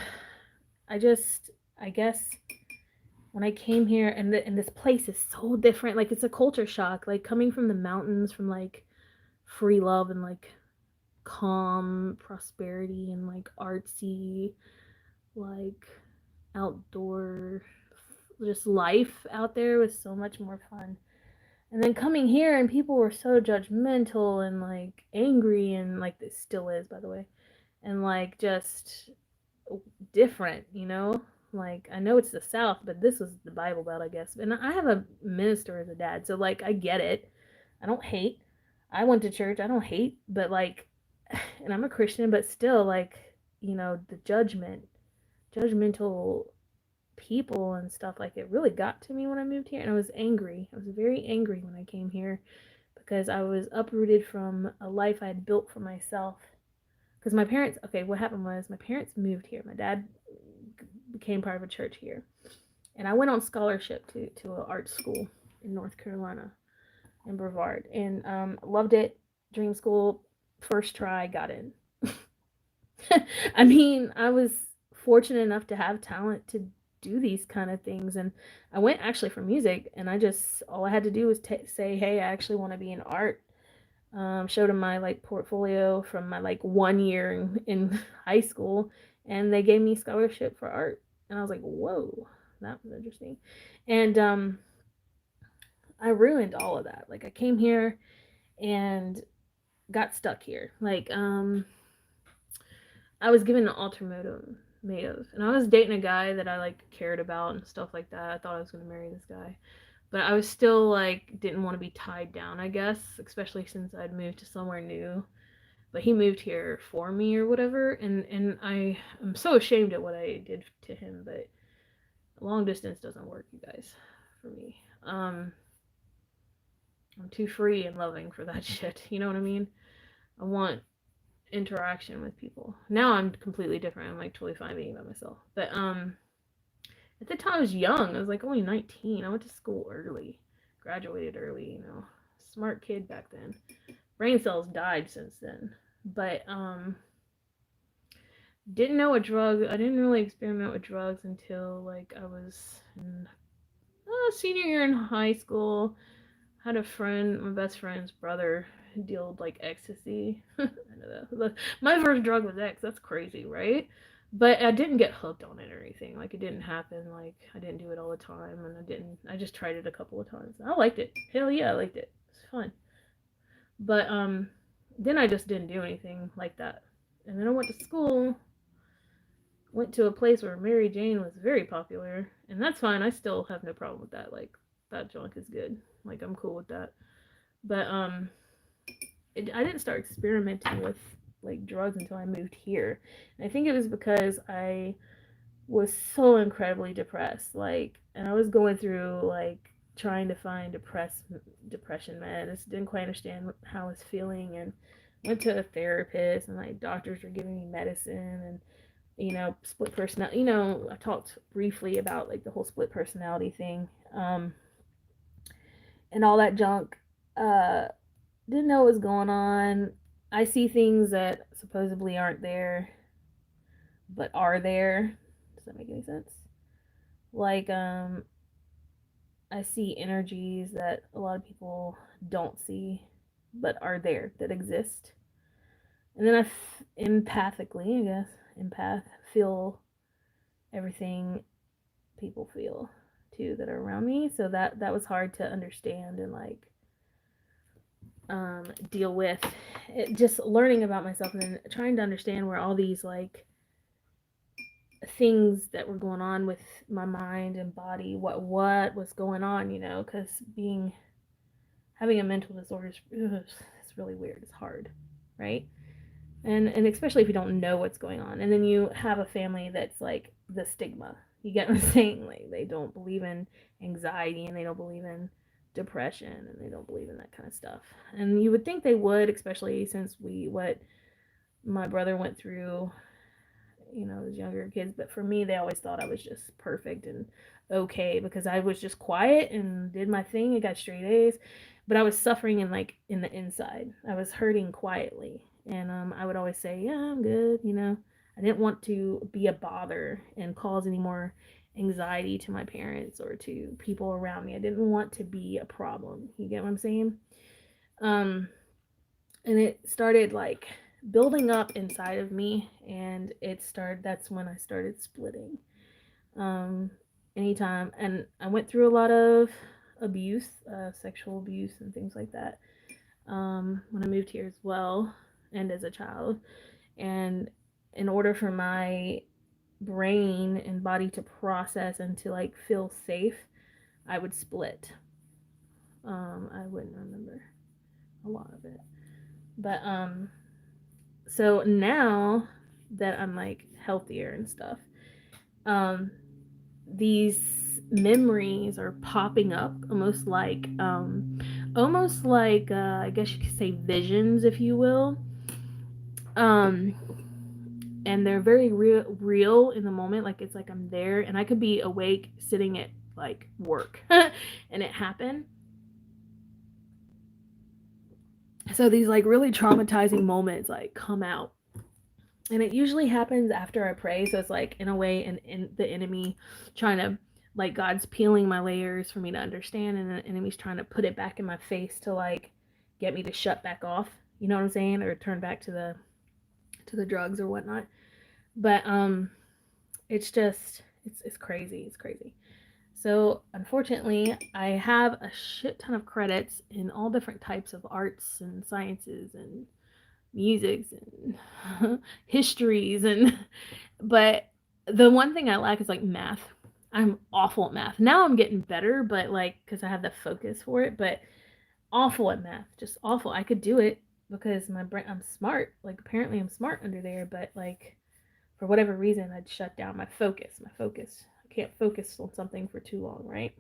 I just, I guess when I came here, and this place is so different. Like it's a culture shock. Like coming from the mountains, from like free love and like calm prosperity and like artsy, like outdoor, just life out there was so much more fun. And then coming here, and people were so judgmental and like angry, and like this still is, by the way, and like just different. Like I know it's the South, but this was the Bible Belt, I guess. And I have a minister as a dad, so like I get it. I don't hate. I went to church. I don't hate, but like, and I'm a Christian, but still, like, the judgmental people and stuff, like it really got to me when I moved here, and I was angry. I was very angry when I came here because I was uprooted from a life I had built for myself. Because my parents, okay, what happened was my parents moved here. My dad became part of a church here, and I went on scholarship to an art school in North Carolina, in Brevard, and loved it. Dream school, first try, got in. I mean, I was fortunate enough to have talent to do these kind of things, and I went actually for music, and all I had to do was say, hey, I actually want to be in art. Showed them my like portfolio from my like 1 year in high school, and they gave me scholarship for art, and I was like, whoa, that was interesting. And I ruined all of that. Like I came here and got stuck here. Like I was given an ultimatum, and I was dating a guy that I like cared about and stuff like that. I thought I was gonna marry this guy, but I was still like didn't want to be tied down, I guess, especially since I'd moved to somewhere new. But he moved here for me or whatever, and I'm so ashamed at what I did to him. But long distance doesn't work, you guys, for me. I'm too free and loving for that shit. You know what I mean? I want interaction with people. Now I'm completely different. I'm like totally fine being by myself. But at the time I was young. I was like only 19. I went to school early, graduated early. Smart kid back then. Brain cells died since then. But Didn't know what drug. I didn't really experiment with drugs until like I was in senior year in high school. Had a friend, my best friend's brother, dealt like ecstasy. I know that. My first drug was X. That's crazy, right? But I didn't get hooked on it or anything. Like it didn't happen. Like I didn't do it all the time, and I didn't. I just tried it a couple of times. I liked it. Hell yeah, I liked it. It's fun. But then I just didn't do anything like that. And then I went to school. Went to a place where Mary Jane was very popular, and that's fine. I still have no problem with that. Like that junk is good. Like I'm cool with that. But I didn't start experimenting with like drugs until I moved here. And I think it was because I was so incredibly depressed. Like, and I was going through like trying to find depression meds. Didn't quite understand how I was feeling, and went to a therapist, and like doctors were giving me medicine, and split personality. I talked briefly about like the whole split personality thing, and all that junk. Uh, didn't know what was going on. I see things that supposedly aren't there, but are there. Does that make any sense? Like, I see energies that a lot of people don't see, but are there, that exist. And then empathically, I guess, empath, feel everything people feel too that are around me. So that was hard to understand and like deal with just learning about myself and then trying to understand where all these like things that were going on with my mind and body, what was going on, because being having a mental disorder is it's really weird. It's hard, right? And especially if you don't know what's going on, and then you have a family that's like the stigma. You get what I'm saying? Like they don't believe in anxiety and they don't believe in depression and they don't believe in that kind of stuff. And you would think they would, especially since what my brother went through, as younger kids. But for me, they always thought I was just perfect and okay because I was just quiet and did my thing and got straight A's. But I was suffering in the inside. I was hurting quietly, and I would always say, "Yeah, I'm good." I didn't want to be a bother and cause any more anxiety to my parents or to people around me. I didn't want to be a problem. You get what I'm saying? Um, and it started like building up inside of me, and that's when I started splitting. um Anytime, and I went through a lot of abuse, sexual abuse and things like that, when I moved here as well, and as a child. And in order for my brain and body to process and to like feel safe, I would split. I wouldn't remember a lot of it, but so now that I'm like healthier and stuff, um, these memories are popping up almost like I guess you could say visions, if you will. Um, and they're very real in the moment. Like it's like I'm there, and I could be awake sitting at like work, and it happened. So these like really traumatizing moments like come out, and it usually happens after I pray. So it's like in a way, in the enemy trying to like God's peeling my layers for me to understand, and the enemy's trying to put it back in my face to like get me to shut back off. You know what I'm saying? Or turn back to the drugs or whatnot. But it's just it's crazy. It's crazy. So unfortunately, I have a shit ton of credits in all different types of arts and sciences and musics and histories, and but the one thing I lack is like math. I'm awful at math. Now I'm getting better, but like because I have the focus for it, but awful at math. Just awful. I could do it because my brain, I'm smart. Like apparently I'm smart under there, but like for whatever reason I'd shut down my focus. My focus. I can't focus on something for too long, right?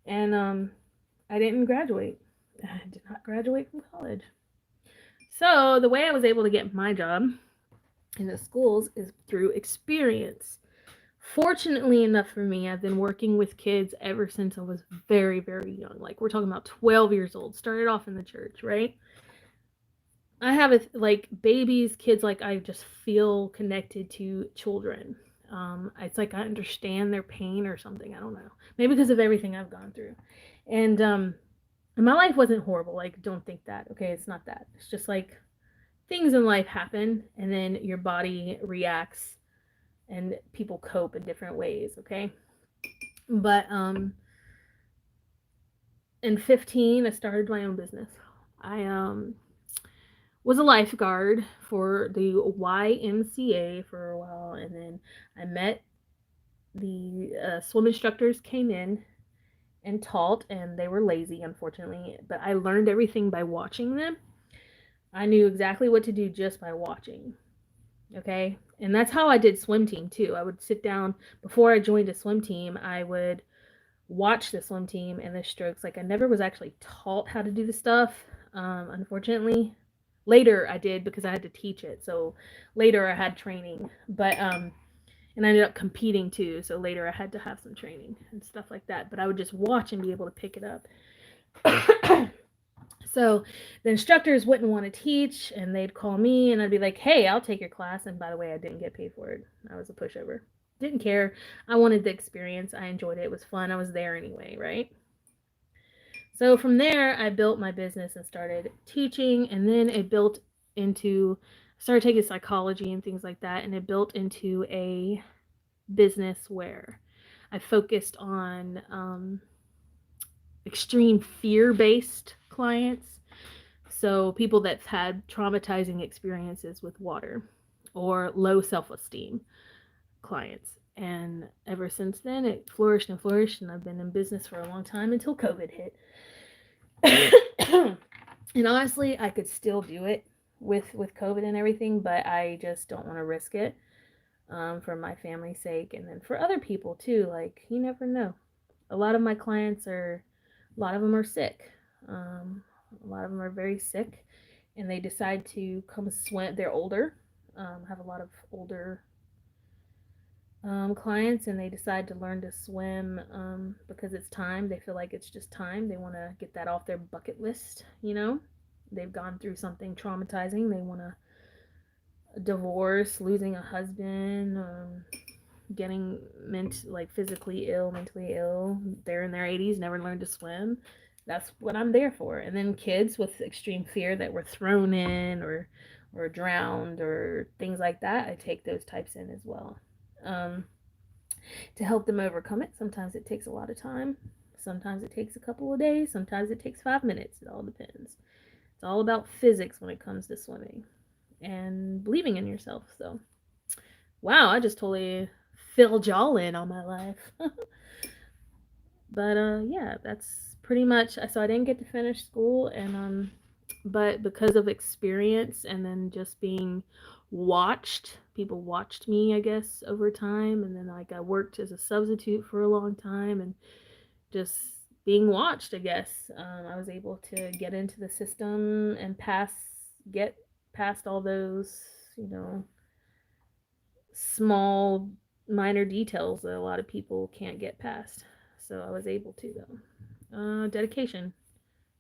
And I didn't graduate. I did not graduate from college. So the way I was able to get my job in the schools is through experience. Fortunately enough for me, I've been working with kids ever since I was very, very young. Like we're talking about 12 years old. Started off in the church, right? I have like babies, kids, like I just feel connected to children. It's like I understand their pain or something. I don't know. Maybe because of everything I've gone through. And my life wasn't horrible. Like, don't think that. Okay, it's not that. It's just like things in life happen and then your body reacts and people cope in different ways, okay? But in 15 I started my own business. I was a lifeguard for the YMCA for a while, and then I met the swim instructors came in and taught, and they were lazy, unfortunately. But I learned everything by watching them. I knew exactly what to do just by watching. Okay, and that's how I did swim team too. I would sit down before I joined a swim team. I would watch the swim team and the strokes. Like I never was actually taught how to do the stuff. Unfortunately, later I did because I had to teach it. So later I had training, but and I ended up competing too. So later I had to have some training and stuff like that. But I would just watch and be able to pick it up. So the instructors wouldn't want to teach, and they'd call me, and I'd be like, "Hey, I'll take your class." And by the way, I didn't get paid for it. I was a pushover. Didn't care. I wanted the experience. I enjoyed it. It was fun. I was there anyway, right? So from there, I built my business and started teaching, and then it built into, I started taking psychology and things like that, and it built into a business where I focused on extreme fear-based clients. So people that had traumatizing experiences with water or low self-esteem clients. And ever since then, it flourished and flourished, and I've been in business for a long time until COVID hit. And honestly, I could still do it with COVID and everything, but I just don't want to risk it for my family's sake, and then for other people too. Like, you never know. A lot of my clients are, a lot of them are sick. A lot of them are very sick, and they decide to come swim. They're older. Have a lot of older clients, and they decide to learn to swim because it's time. They feel like it's just time. They want to get that off their bucket list. They've gone through something traumatizing. They want a divorce, losing a husband, getting like physically ill, mentally ill. They're in their 80s, never learned to swim. That's what I'm there for. And then kids with extreme fear that were thrown in or drowned or things like that, I take those types in as well. To help them overcome it. Sometimes it takes a lot of time. Sometimes it takes a couple of days. Sometimes it takes 5 minutes. It all depends. It's all about physics when it comes to swimming and believing in yourself. So, wow, I just totally filled y'all in on my life. But yeah, that's pretty much. So I didn't get to finish school, and but because of experience and then just being watched, people watched me, I guess, over time, and then like I worked as a substitute for a long time, and just being watched, I guess, I was able to get into the system and get past all those, you know, small minor details that a lot of people can't get past. So I was able to, though. Dedication,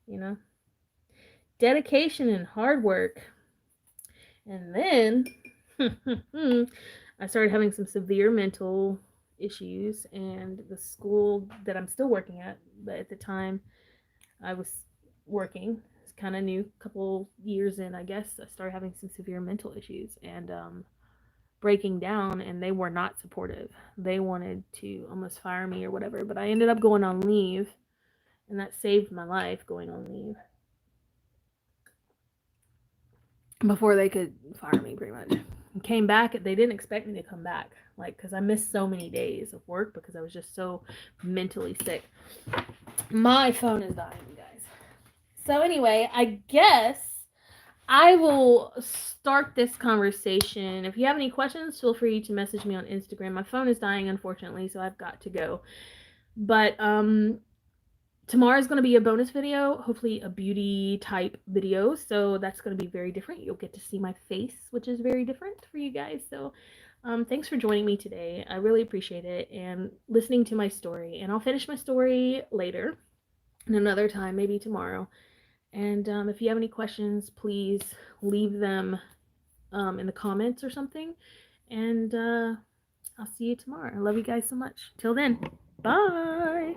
you know, dedication and hard work. And then I started having some severe mental issues, and the school that I'm still working at, but at the time I was working, it's kind of new, couple years in, I guess, I started having some severe mental issues and breaking down, and they were not supportive. They wanted to almost fire me or whatever, but I ended up going on leave, and that saved my life, going on leave before they could fire me, pretty much. And came back. They didn't expect me to come back, like, because I missed so many days of work because I was just so mentally sick. My phone is dying, you guys. So anyway, I guess I will start this conversation. If you have any questions, feel free to message me on Instagram. My phone is dying, unfortunately, so I've got to go. But tomorrow's going to be a bonus video, hopefully a beauty type video. So that's going to be very different. You'll get to see my face, which is very different for you guys. So thanks for joining me today. I really appreciate it, and listening to my story. And I'll finish my story later, another time, maybe tomorrow. And if you have any questions, please leave them in the comments or something. And I'll see you tomorrow. I love you guys so much. Till then, bye.